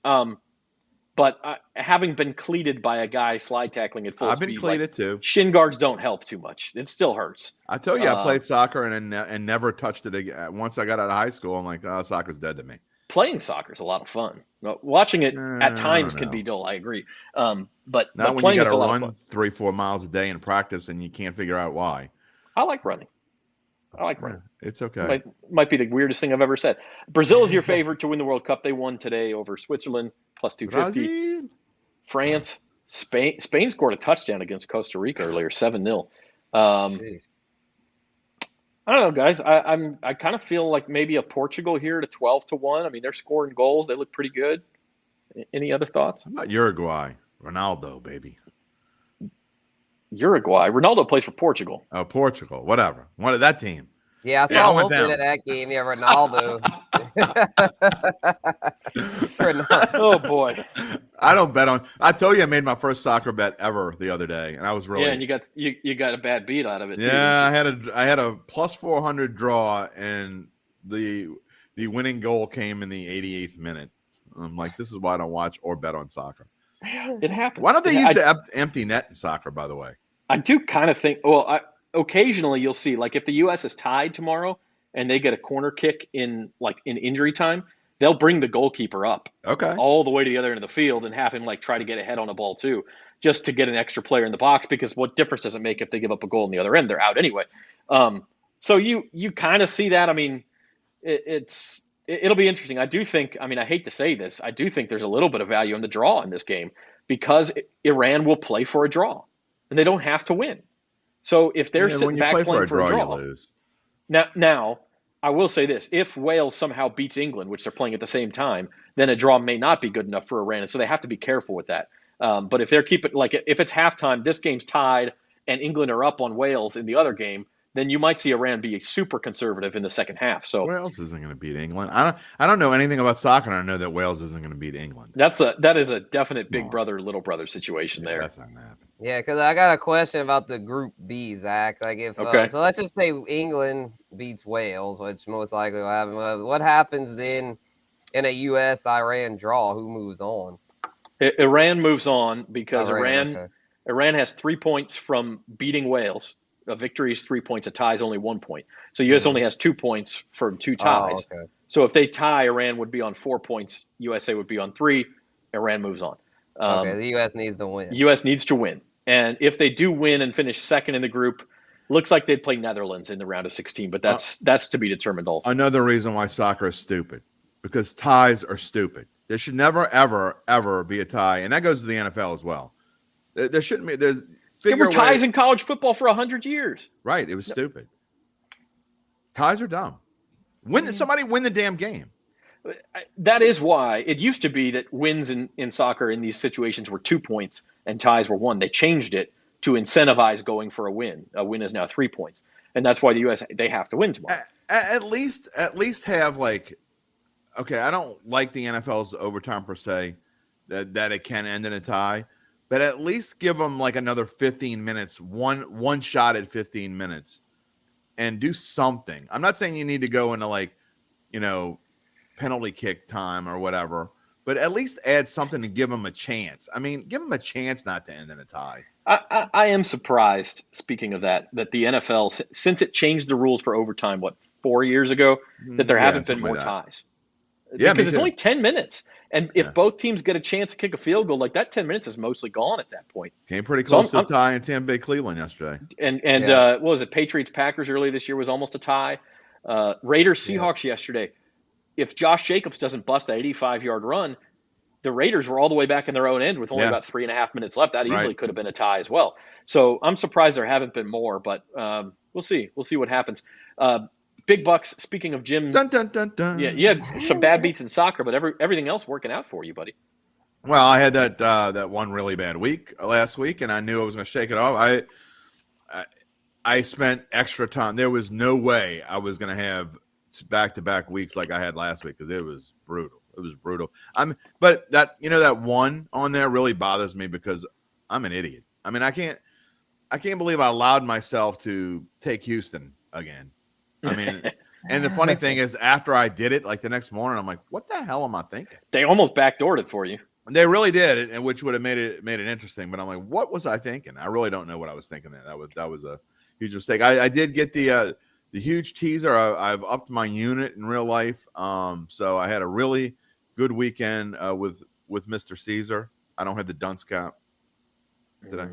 S1: But having been cleated by a guy slide tackling at full speed,
S2: I've been cleated too.
S1: Shin guards don't help too much. It still hurts.
S2: I tell you, I played soccer and never touched it again. Once I got out of high school, I'm like, oh, soccer's dead to me.
S1: Playing soccer is a lot of fun. Watching it at times can be dull. I agree. But
S2: not when
S1: playing
S2: you got to
S1: run
S2: 3-4 miles a day in practice and you can't figure out why.
S1: I like running.
S2: It's okay.
S1: Might be the weirdest thing I've ever said. Brazil is your favorite to win the World Cup. They won today over Switzerland, plus 250.
S2: Brazil.
S1: France, Spain scored a touchdown against Costa Rica earlier, 7-0. I don't know, guys. I kind of feel like maybe a Portugal here to 12-1. I mean, they're scoring goals. They look pretty good. Any other thoughts?
S2: How about Uruguay? Ronaldo, baby.
S1: Uruguay. Ronaldo plays for Portugal.
S2: Oh, Portugal. Whatever. One of that team.
S3: Yeah, I saw a little bit of that game. Yeah, Ronaldo.
S1: Oh boy.
S2: I don't bet on. I told you I made my first soccer bet ever the other day, and I was really.
S1: Yeah, and you got a bad beat out of it.
S2: Yeah, I had a plus 400 draw, and the winning goal came in the 88th minute. I'm like, this is why I don't watch or bet on soccer.
S1: It happens.
S2: Why don't they use the empty net in soccer? By the way,
S1: I do kind of think. Well, occasionally you'll see, like if the U.S. is tied tomorrow and they get a corner kick in injury time, they'll bring the goalkeeper up all the way to the other end of the field and have him try to get ahead on a ball too, just to get an extra player in the box, because what difference does it make if they give up a goal on the other end? They're out anyway. So you kind of see that. I mean, it'll be interesting. I do think, I hate to say this, I do think there's a little bit of value in the draw in this game, because Iran will play for a draw and they don't have to win. So if they're sitting back playing for a draw,
S2: you lose.
S1: Now, I will say this: if Wales somehow beats England, which they're playing at the same time, then a draw may not be good enough for Iran, and so they have to be careful with that. But if they're if it's halftime, this game's tied, and England are up on Wales in the other game, then you might see Iran be super conservative in the second half. So
S2: Wales isn't going to beat England. I don't know anything about soccer, and I know that Wales isn't going to beat England.
S1: That is a definite big brother, little brother situation there.
S2: That's not going to happen.
S3: Yeah, because I got a question about the Group B, Zach. Like if so, let's just say England beats Wales, which most likely will happen. What happens then in a U.S.-Iran draw? Who moves on?
S1: Iran moves on because Iran has 3 points from beating Wales. A victory is 3 points. A tie is only 1 point. So U.S. only has 2 points from 2 ties.
S3: Oh, okay.
S1: So if they tie, Iran would be on 4 points. USA would be on 3. Iran moves on.
S3: The U.S. needs to win.
S1: U.S. needs to win. And if they do win and finish second in the group, looks like they'd play Netherlands in the round of 16. But that's to be determined also.
S2: Another reason why soccer is stupid, because ties are stupid. There should never, ever, ever be a tie. And that goes to the NFL as well. There shouldn't be.
S1: There were ties in college football for 100 years.
S2: Right. It was stupid. Ties are dumb. Somebody win the damn game.
S1: That is why it used to be that wins in soccer in these situations were 2 points and ties were 1. They changed it to incentivize going for a win. A win is now 3 points. And that's why the U.S., they have to win tomorrow.
S2: At least have I don't like the NFL's overtime per se, that it can end in a tie. but at least give them like another 15 minutes, one shot at 15 minutes, and do something. I'm not saying you need to go into like, penalty kick time or whatever, but at least add something to give them a chance. I mean, give them a chance not to end in a tie.
S1: I am surprised, speaking of that the NFL, since it changed the rules for overtime, 4 years ago, that there haven't been more ties.
S2: Yeah,
S1: because it's only 10 minutes. And if both teams get a chance to kick a field goal, like that 10 minutes is mostly gone at that point.
S2: Came pretty close to a tie in Tampa Bay, Cleveland yesterday.
S1: And what was it? Patriots, Packers earlier this year was almost a tie. Raiders, Seahawks yesterday. If Josh Jacobs doesn't bust that 85-yard run, the Raiders were all the way back in their own end with only about 3.5 minutes left. That easily could have been a tie as well. So I'm surprised there haven't been more, but we'll see. We'll see what happens. Big Bucks, speaking of Jim,
S2: dun, dun, dun, dun.
S1: Yeah, you had some bad beats in soccer, but everything else working out for you, buddy.
S2: Well, I had that one really bad week last week, and I knew I was going to shake it off. I spent extra time. There was no way I was going to have back-to-back weeks like I had last week because it was brutal. It was brutal. But that one on there really bothers me because I'm an idiot. I mean, I can't believe I allowed myself to take Houston again. I mean, and the funny thing is, after I did it, like the next morning, I'm like, "What the hell am I thinking?"
S1: They almost backdoored it for you.
S2: They really did, and which would have made it interesting. But I'm like, "What was I thinking?" I really don't know what I was thinking. That was a huge mistake. I did get the huge teaser. I've upped my unit in real life, so I had a really good weekend with Mr. Caesar. I don't have the dunce cap today,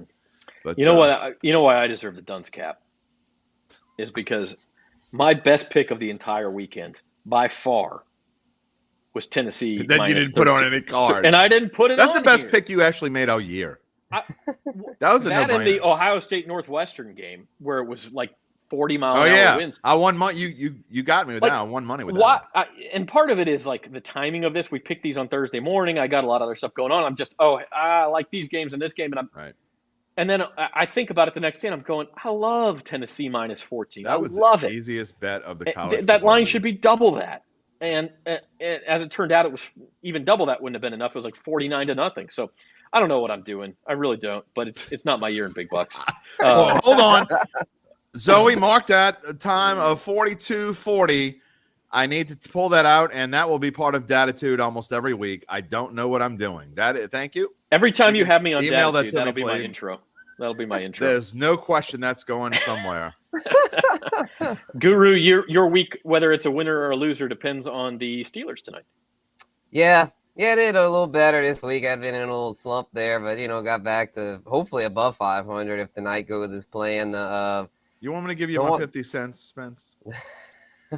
S2: but
S1: you know what? You know why I deserve the dunce cap is because my best pick of the entire weekend, by far, was Tennessee.
S2: Then you didn't put on any card.
S1: And I didn't put it on.
S2: That's the best pick you actually made all year. That was a no-brainer.
S1: In the Ohio State Northwestern game where it was like 40-mile-an-hour winds.
S2: I won money. You got me with that. I won money with that.
S1: And part of it is like the timing of this. We picked these on Thursday morning. I got a lot of other stuff going on. I'm just, I like these games and this game. And I'm
S2: right.
S1: And then I think about it the next day, and I'm going, I love Tennessee minus 14.
S2: That was
S1: the
S2: easiest bet of the college.
S1: That line should be double that. And as it turned out, it was even double that wouldn't have been enough. It was like 49-0. So I don't know what I'm doing. I really don't. But it's not my year in big bucks.
S2: Well, hold on. Zoe marked that a time of 42:40. I need to pull that out, and that will be part of Datitude almost every week. I don't know what I'm doing. Thank you.
S1: Every time you have me on Datitude, that'll be
S2: please.
S1: My intro. That'll be my intro.
S2: There's no question that's going somewhere.
S1: Guru, your week, whether it's a winner or a loser, depends on the Steelers tonight.
S3: Yeah, they did a little better this week. I've been in a little slump there, but got back to hopefully above 500 if tonight goes as planned.
S2: You want me to give you my 50 cents, Spence?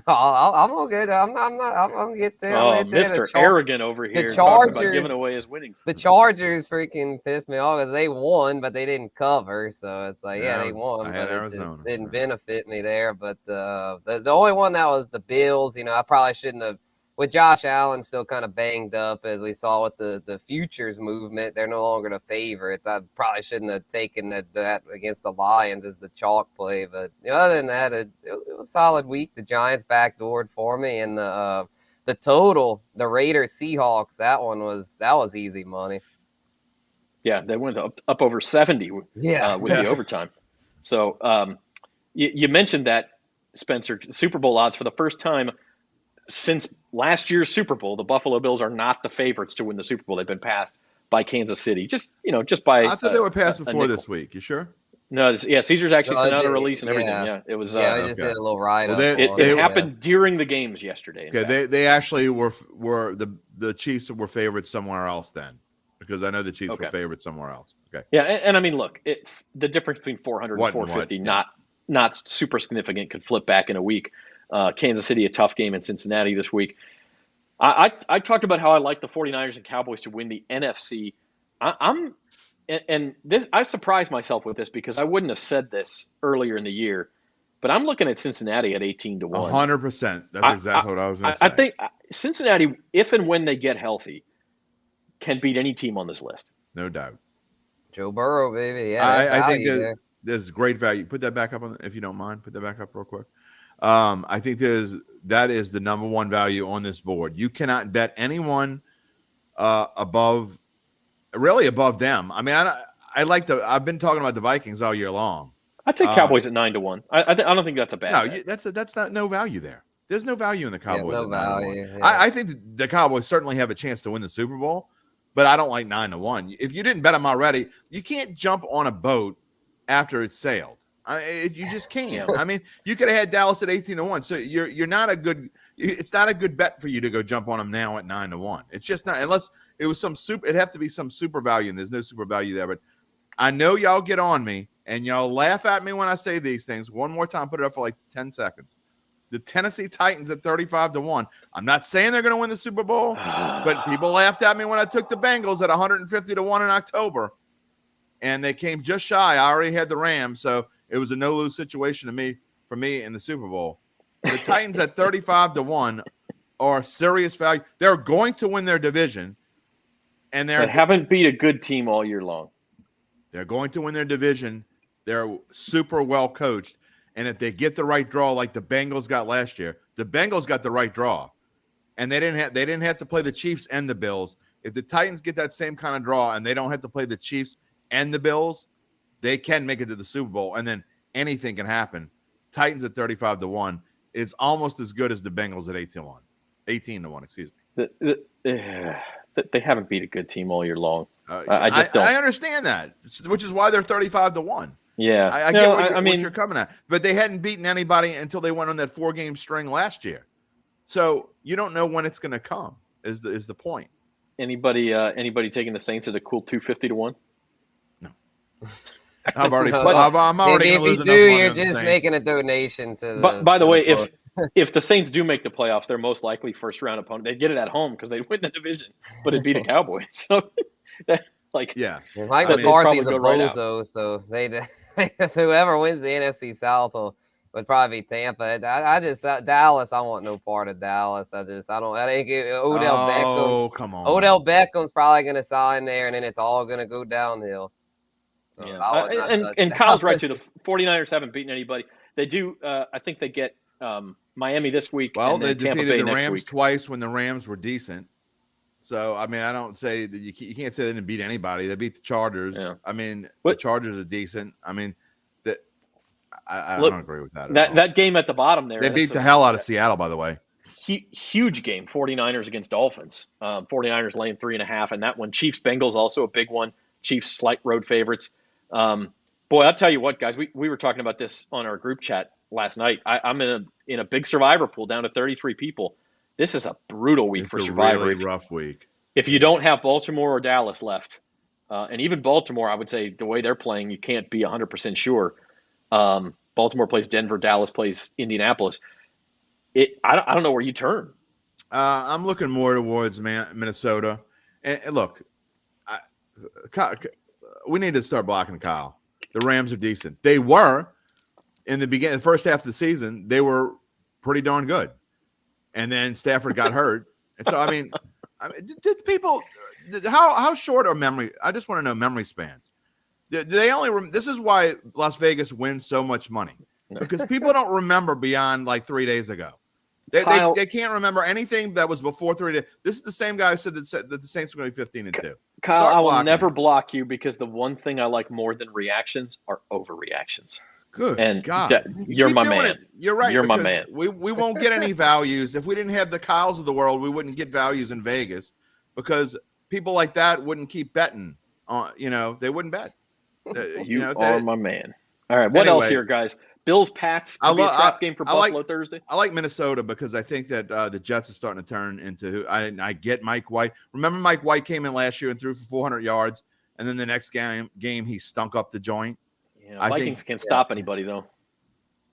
S3: I'm all good. I'm gonna get there.
S1: Mr. Arrogant over here.
S3: The
S1: Chargers about giving away his winnings.
S3: The Chargers freaking pissed me off because they won, but they didn't cover. So it's like, they won, but it just didn't benefit me there. But the only one that was the Bills. I probably shouldn't have. With Josh Allen still kind of banged up, as we saw with the futures movement, they're no longer the favorites. I probably shouldn't have taken that against the Lions as the chalk play. But other than that, it was a solid week. The Giants backdoored for me, and the total, the Raiders Seahawks, that was easy money.
S1: Yeah, they went up over 70. With the overtime. So you mentioned that, Spencer, Super Bowl odds for the first time since last year's Super Bowl, the Buffalo Bills are not the favorites to win the Super Bowl. They've been passed by Kansas City. Just by.
S2: I thought they were passed before this week. You sure?
S1: No, Caesars actually sent out a release and everything. Yeah, it was.
S3: I just did a little write-up.
S1: It happened during the games yesterday.
S2: Okay, they actually were the Chiefs were favorites somewhere else then, because I know the Chiefs were favorites somewhere else. Okay.
S1: Yeah, and I mean, look, the difference between 400 and 450, not super significant, could flip back in a week. Kansas City, a tough game in Cincinnati this week. I talked about how I like the 49ers and Cowboys to win the NFC. I surprised myself with this because I wouldn't have said this earlier in the year, but I'm looking at Cincinnati at 18-1.
S2: 100%. That's exactly what I was going to say.
S1: I think Cincinnati, if and when they get healthy, can beat any team on this list.
S2: No doubt.
S3: Joe Burrow, baby. Yeah,
S2: I think there's great value. Put that back up if you don't mind. Put that back up real quick. I think that is the number one value on this board. You cannot bet anyone above really above them. I mean, I've been talking about the Vikings all year long.
S1: I'd take Cowboys at 9-1. I don't think that's a bad.
S2: No, that's not no value there. There's no value in the Cowboys at 9-1.
S3: Yeah.
S2: I think the Cowboys certainly have a chance to win the Super Bowl, but I don't like 9-1. If you didn't bet them already, you can't jump on a boat after it's sailed. You just can't. I mean, you could have had Dallas at 18-1. So you're not a good. It's not a good bet for you to go jump on them now at 9-1. It's just not, unless it was some super. It'd have to be some super value, and there's no super value there. But I know y'all get on me and y'all laugh at me when I say these things. One more time, put it up for like 10 seconds. The Tennessee Titans at 35-1. I'm not saying they're going to win the Super Bowl, but people laughed at me when I took the Bengals at 150-1 in October, and they came just shy. I already had the Rams, so it was a no-lose situation for me in the Super Bowl. The Titans at 35-1 are serious value. They're going to win their division, and they
S1: haven't beat a good team all year long.
S2: They're going to win their division. They're super well coached. And if they get the right draw like the Bengals got last year, the Bengals got the right draw. And they didn't have to play the Chiefs and the Bills. If the Titans get that same kind of draw and they don't have to play the Chiefs and the Bills, they can make it to the Super Bowl. And then anything can happen. Titans at 35-1 is almost as good as the Bengals at 18-1, excuse me.
S1: They haven't beat a good team all year long. I just don't.
S2: I understand that, which is why they're 35-1.
S1: Yeah,
S2: I get what you're coming at, but they hadn't beaten anybody until they went on that 4-game string last year. So you don't know when it's going to come. Is the point?
S1: Anybody taking the Saints at a cool 250-1?
S2: No, I'm already going to lose enough money.
S3: You're just making a donation to.
S1: By the way, if the Saints do make the playoffs, they're most likely first round opponent. They get it at home because they win the division, but it'd be the Cowboys. So
S2: yeah.
S3: Well, Mike McCarthy's a bozo, so so whoever wins the NFC South would probably be Tampa. I just Dallas. I want no part of Dallas. I think Odell Beckham.
S2: Oh, come on.
S3: Odell Beckham's probably going to sign there, and then it's all going to go downhill. So
S1: yeah. And Kyle's right too. The 49ers haven't beaten anybody. They do. I think they get Miami this week.
S2: Well,
S1: and
S2: they
S1: Tampa
S2: defeated
S1: Bay
S2: the
S1: next
S2: Rams
S1: week.
S2: twice when the Rams were decent. So, I mean, I don't say that you can't say they didn't beat anybody. They beat the Chargers. Yeah. I mean, the Chargers are decent. I mean, I don't agree with that.
S1: That game at the bottom there.
S2: They beat the hell out of Seattle, by the way.
S1: Huge game, 49ers against Dolphins. 49ers laying 3.5, and that one. Chiefs-Bengals also a big one. Chiefs slight road favorites. Boy, I'll tell you what, guys. We were talking about this on our group chat last night. I'm in a big survivor pool down to 33 people. This is a brutal week for Survivor.
S2: Really rough week.
S1: If you don't have Baltimore or Dallas left, and even Baltimore, I would say the way they're playing, you can't be 100% sure. Baltimore plays Denver, Dallas plays Indianapolis. I don't know where you turn.
S2: I'm looking more towards Minnesota. And look, we need to start blocking Kyle. The Rams are decent. They were in the first half of the season. They were pretty darn good. And then Stafford got hurt. And so, I mean, did people how short are memory? I just want to know memory spans. Do they only this is why Las Vegas wins so much money, because people don't remember beyond like 3 days ago. They can't remember anything that was before 3 days. This is the same guy who said that the Saints were going to be 15-2.
S1: Kyle, I will never block you, because the one thing I like more than reactions are overreactions.
S2: Good
S1: and
S2: God.
S1: You're my man.
S2: It. You're right.
S1: You're my man.
S2: We won't get any values. If we didn't have the Kyles of the world, we wouldn't get values in Vegas, because people like that wouldn't keep betting on, they wouldn't bet.
S1: You are my man. All right. What else here, guys? Bills, Pats. Could be a trap game for Buffalo Thursday.
S2: I like Minnesota because I think that the Jets are starting to turn into I get Mike White. Remember Mike White came in last year and threw for 400 yards, and then the next game he stunk up the joint.
S1: Yeah, Vikings can't stop anybody, though.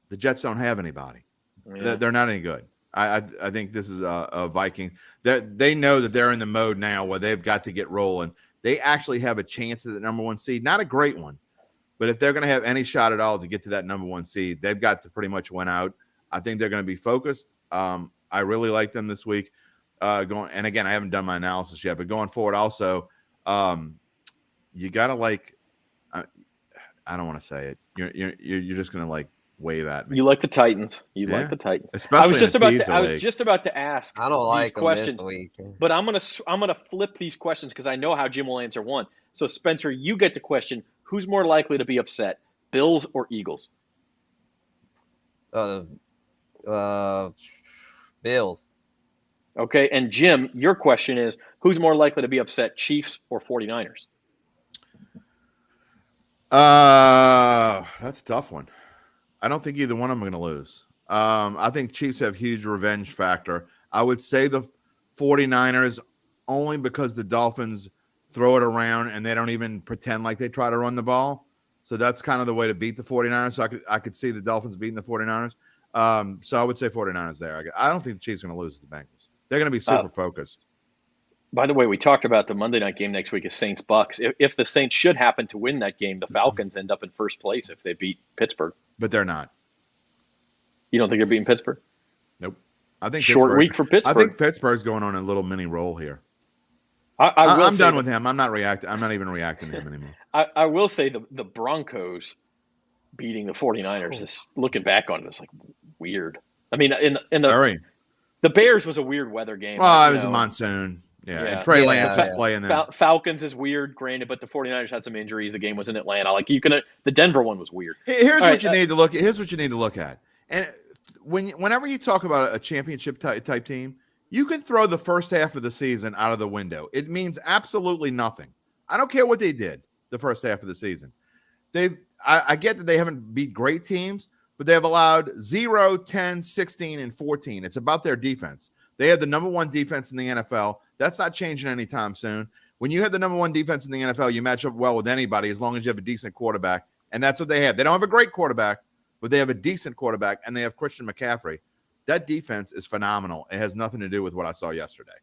S2: The Jets don't have anybody. Yeah. They're not any good. I think this is a Viking. They know that they're in the mode now where they've got to get rolling. They actually have a chance at the number 1 seed. Not a great one, but if they're going to have any shot at all to get to that number 1 seed, they've got to pretty much win out. I think they're going to be focused. I really like them this week. And again, I haven't done my analysis yet, but going forward also, you got to like. I don't want to say it. You're just going to like wave at me.
S1: You like the Titans. You
S2: Yeah.
S1: like the Titans.
S2: Especially
S1: I was just
S2: in a
S1: about to.
S2: teaser
S1: I was
S2: league.
S1: just about to ask
S3: I don't
S1: these
S3: like them
S1: questions,
S3: this week.
S1: but I'm gonna flip these questions because I know how Jim will answer one. So Spencer, you get the question: who's more likely to be upset, Bills or Eagles?
S3: Bills.
S1: Okay, and Jim, your question is: who's more likely to be upset, Chiefs or 49ers?
S2: That's a tough one. I don't think either one of them are going to lose. I think Chiefs have huge revenge factor. I would say the 49ers only because the Dolphins throw it around and they don't even pretend like they try to run the ball. So that's kind of the way to beat the 49ers. So I could see the Dolphins beating the 49ers. So I would say 49ers there. I don't think the Chiefs are going to lose to the Bengals. They're going to be super focused.
S1: By the way, we talked about the Monday night game next week is Saints-Bucks. If the Saints should happen to win that game, the Falcons end up in first place if they beat Pittsburgh.
S2: But they're not.
S1: You don't think they're beating Pittsburgh?
S2: Nope. I think
S1: short week for Pittsburgh.
S2: I think Pittsburgh's going on a little mini roll here.
S1: I'm
S2: done with him. I'm not reacting. I'm not even reacting to him anymore.
S1: I will say the Broncos beating the 49ers is, looking back on it, it's like weird. I mean, the Bears was a weird weather game.
S2: Well, it was a monsoon. Yeah. And Trey Lance was playing there.
S1: Falcons is weird, granted, but the 49ers had some injuries. The game was in Atlanta. Like the Denver one was weird.
S2: Here's what you need to look at. Here's what you need to look at. And whenever you talk about a championship type team, you can throw the first half of the season out of the window. It means absolutely nothing. I don't care what they did the first half of the season. I get that they haven't beat great teams, but they have allowed 0, 10, 16, and 14. It's about their defense. They have the number one defense in the NFL. That's not changing anytime soon. When you have the number one defense in the NFL, you match up well with anybody as long as you have a decent quarterback, and that's what they have. They don't have a great quarterback, but they have a decent quarterback, and they have Christian McCaffrey. That defense is phenomenal. It has nothing to do with what I saw yesterday.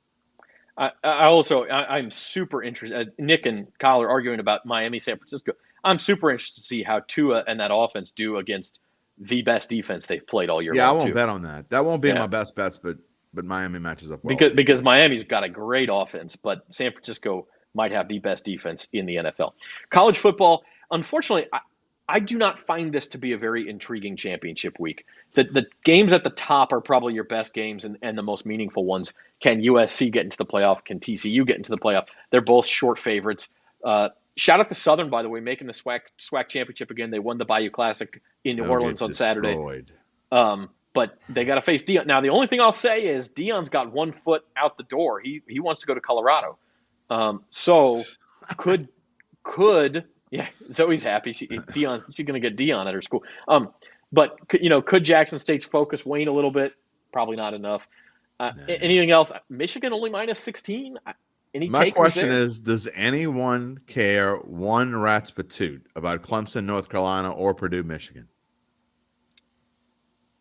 S1: I'm super interested. Nick and Kyle are arguing about Miami, San Francisco. I'm super interested to see how Tua and that offense do against the best defense they've played all year.
S2: Yeah, I won't bet on that. That won't be my best bets, but Miami matches up well.
S1: Because Miami's got a great offense, but San Francisco might have the best defense in the NFL. College football, unfortunately, I do not find this to be a very intriguing championship week. The games at the top are probably your best games and the most meaningful ones. Can USC get into the playoff? Can TCU get into the playoff? They're both short favorites. Shout out to Southern, by the way, making the SWAC championship again. They won the Bayou Classic in New Orleans on Saturday. But they got to face Deion. Now, the only thing I'll say is Deion's got 1 foot out the door. He wants to go to Colorado. So could yeah, Zoe's happy. She's going to get Deion at her school. But could Jackson State's focus wane a little bit? Probably not enough. Anything else? Michigan only minus 16.
S2: My question is, does anyone care one rat's patoot about Clemson, North Carolina, or Purdue, Michigan?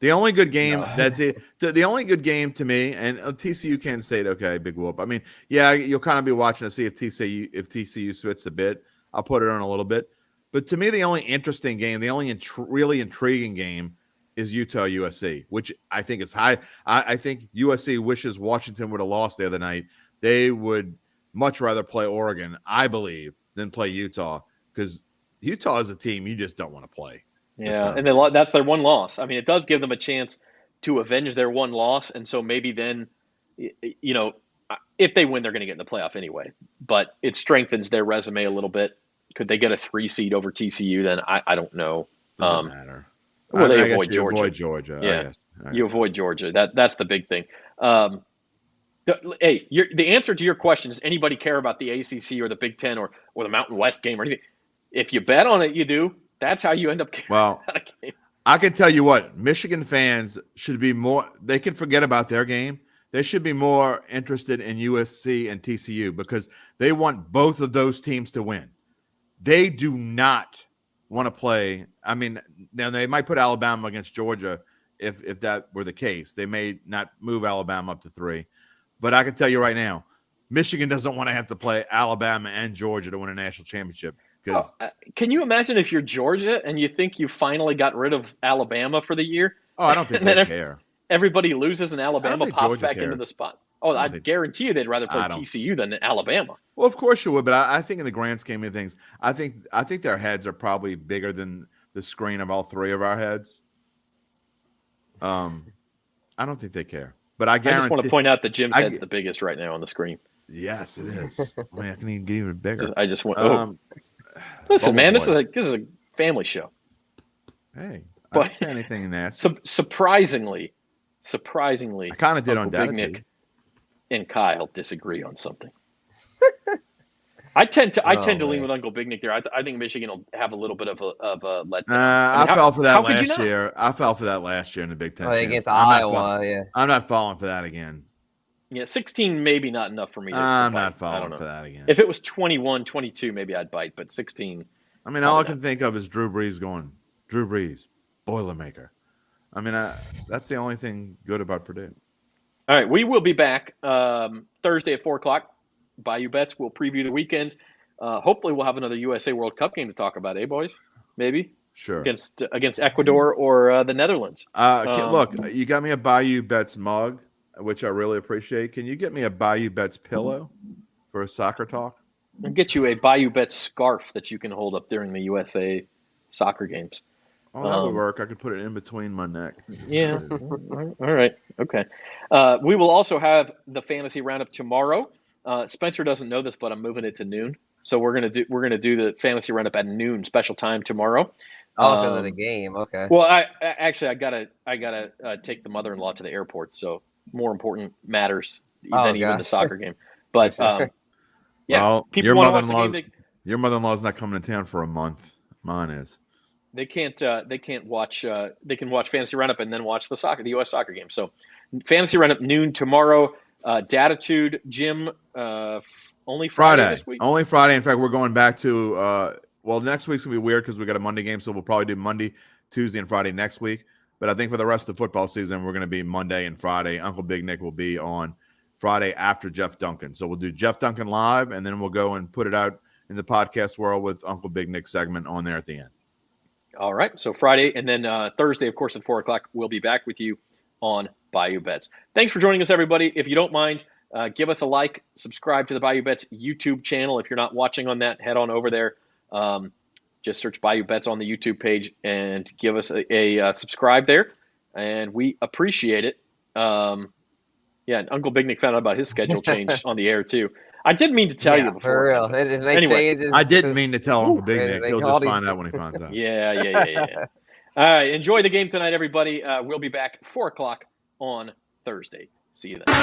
S2: The only good game that's it. The only good game to me, and TCU, Kansas State. Okay, big whoop. I mean, yeah, you'll kind of be watching to see if TCU swits a bit. I'll put it on a little bit. But to me, the only interesting game, the only really intriguing game is Utah USC, which I think is high. I think USC wishes Washington would have lost the other night. They would much rather play Oregon, I believe, than play Utah, because Utah is a team you just don't want to play.
S1: Yeah, and that's their one loss. I mean, it does give them a chance to avenge their one loss, and so maybe then, if they win, they're going to get in the playoff anyway. But it strengthens their resume a little bit. Could they get a 3 seed over TCU? Then I don't know.
S2: Doesn't matter.
S1: Well, they avoid
S2: Georgia.
S1: Avoid
S2: Georgia.
S1: Yeah, you avoid Georgia. That's the big thing. The answer to your question is: anybody care about the ACC or the Big Ten or the Mountain West game or anything? If you bet on it, you do. That's how you end up caring about a game.
S2: I can tell you what, Michigan fans should be more. They can forget about their game. They should be more interested in USC and TCU because they want both of those teams to win. They do not want to play. I mean, now they might put Alabama against Georgia if that were the case. They may not move Alabama up to 3. But I can tell you right now, Michigan doesn't want to have to play Alabama and Georgia to win a national championship.
S1: Can you imagine if you're Georgia and you think you finally got rid of Alabama for the year?
S2: Oh, I don't think they care.
S1: Everybody loses and Alabama pops back into the spot. Oh, I guarantee you they'd rather play TCU than Alabama.
S2: Well, of course you would, but I think in the grand scheme of things, I think their heads are probably bigger than the screen of all 3 of our heads. I don't think they care. But I
S1: just want to point out that Jim's head's the biggest right now on the screen.
S2: Yes, it is. I mean, I can even get even bigger.
S1: I just want. Listen, man, this is a family show.
S2: Hey, I didn't say anything nasty.
S1: Surprisingly,
S2: I kind of did on Big Nick
S1: and Kyle disagree on something. I tend to lean with Uncle Big Nick there. I think Michigan will have a little bit of a letdown.
S2: I fell for that last year. I fell for that last year in the Big Ten.
S3: Against Iowa,
S2: I'm not falling for that again.
S1: Yeah, 16 maybe not enough for me.
S2: I'm not falling for that again.
S1: If it was 21, 22, maybe I'd bite, but 16.
S2: I mean, all I can think of is Drew Brees going, Drew Brees, Boilermaker. I mean, that's the only thing good about Purdue.
S1: All right, we will be back Thursday at 4 o'clock. Bayou Bets. We'll preview the weekend. Hopefully, we'll have another USA World Cup game to talk about, boys? Maybe.
S2: Sure.
S1: Against Ecuador or the Netherlands.
S2: Look, you got me a Bayou Bets mug, which I really appreciate. Can you get me a Bayou Bets pillow for a soccer talk?
S1: I'll get you a Bayou Bets scarf that you can hold up during the USA soccer games.
S2: Oh, that would work. I could put it in between my neck.
S1: Yeah. All right. Okay. We will also have the fantasy roundup tomorrow. Spencer doesn't know this, but I'm moving it to noon. So we're gonna do the fantasy roundup at noon, special time tomorrow.
S3: Oh, because of the game. Okay.
S1: Well, I gotta take the mother-in-law to the airport, so more important matters than even the soccer game. But yeah,
S2: well,
S1: people want to watch the game.
S2: Your mother-in-law's not coming to town for a month. Mine is.
S1: They can't watch. They can watch fantasy roundup and then watch the U.S. soccer game. So fantasy roundup noon tomorrow. Datitude, Jim, only Friday this week?
S2: Only Friday. In fact, we're going back to, next week's going to be weird because we got a Monday game, so we'll probably do Monday, Tuesday, and Friday next week. But I think for the rest of the football season, we're going to be Monday and Friday. Uncle Big Nick will be on Friday after Jeff Duncan. So we'll do Jeff Duncan live, and then we'll go and put it out in the podcast world with Uncle Big Nick segment on there at the end.
S1: All right. So Friday, and then Thursday, of course, at 4 o'clock, we'll be back with you on Bayou Bets. Thanks for joining us, everybody. If you don't mind, give us a like, subscribe to the Bayou Bets YouTube channel. If you're not watching on that, head on over there. Just search Bayou Bets on the YouTube page and give us a subscribe there. And we appreciate it. And Uncle Big Nick found out about his schedule change on the air, too. I didn't mean to tell you before.
S3: For real. They just make changes.
S2: I didn't mean to tell Uncle Big Nick. He'll just find out when he finds out.
S1: Yeah. All right. Enjoy the game tonight, everybody. We'll be back 4 o'clock on Thursday. See you then.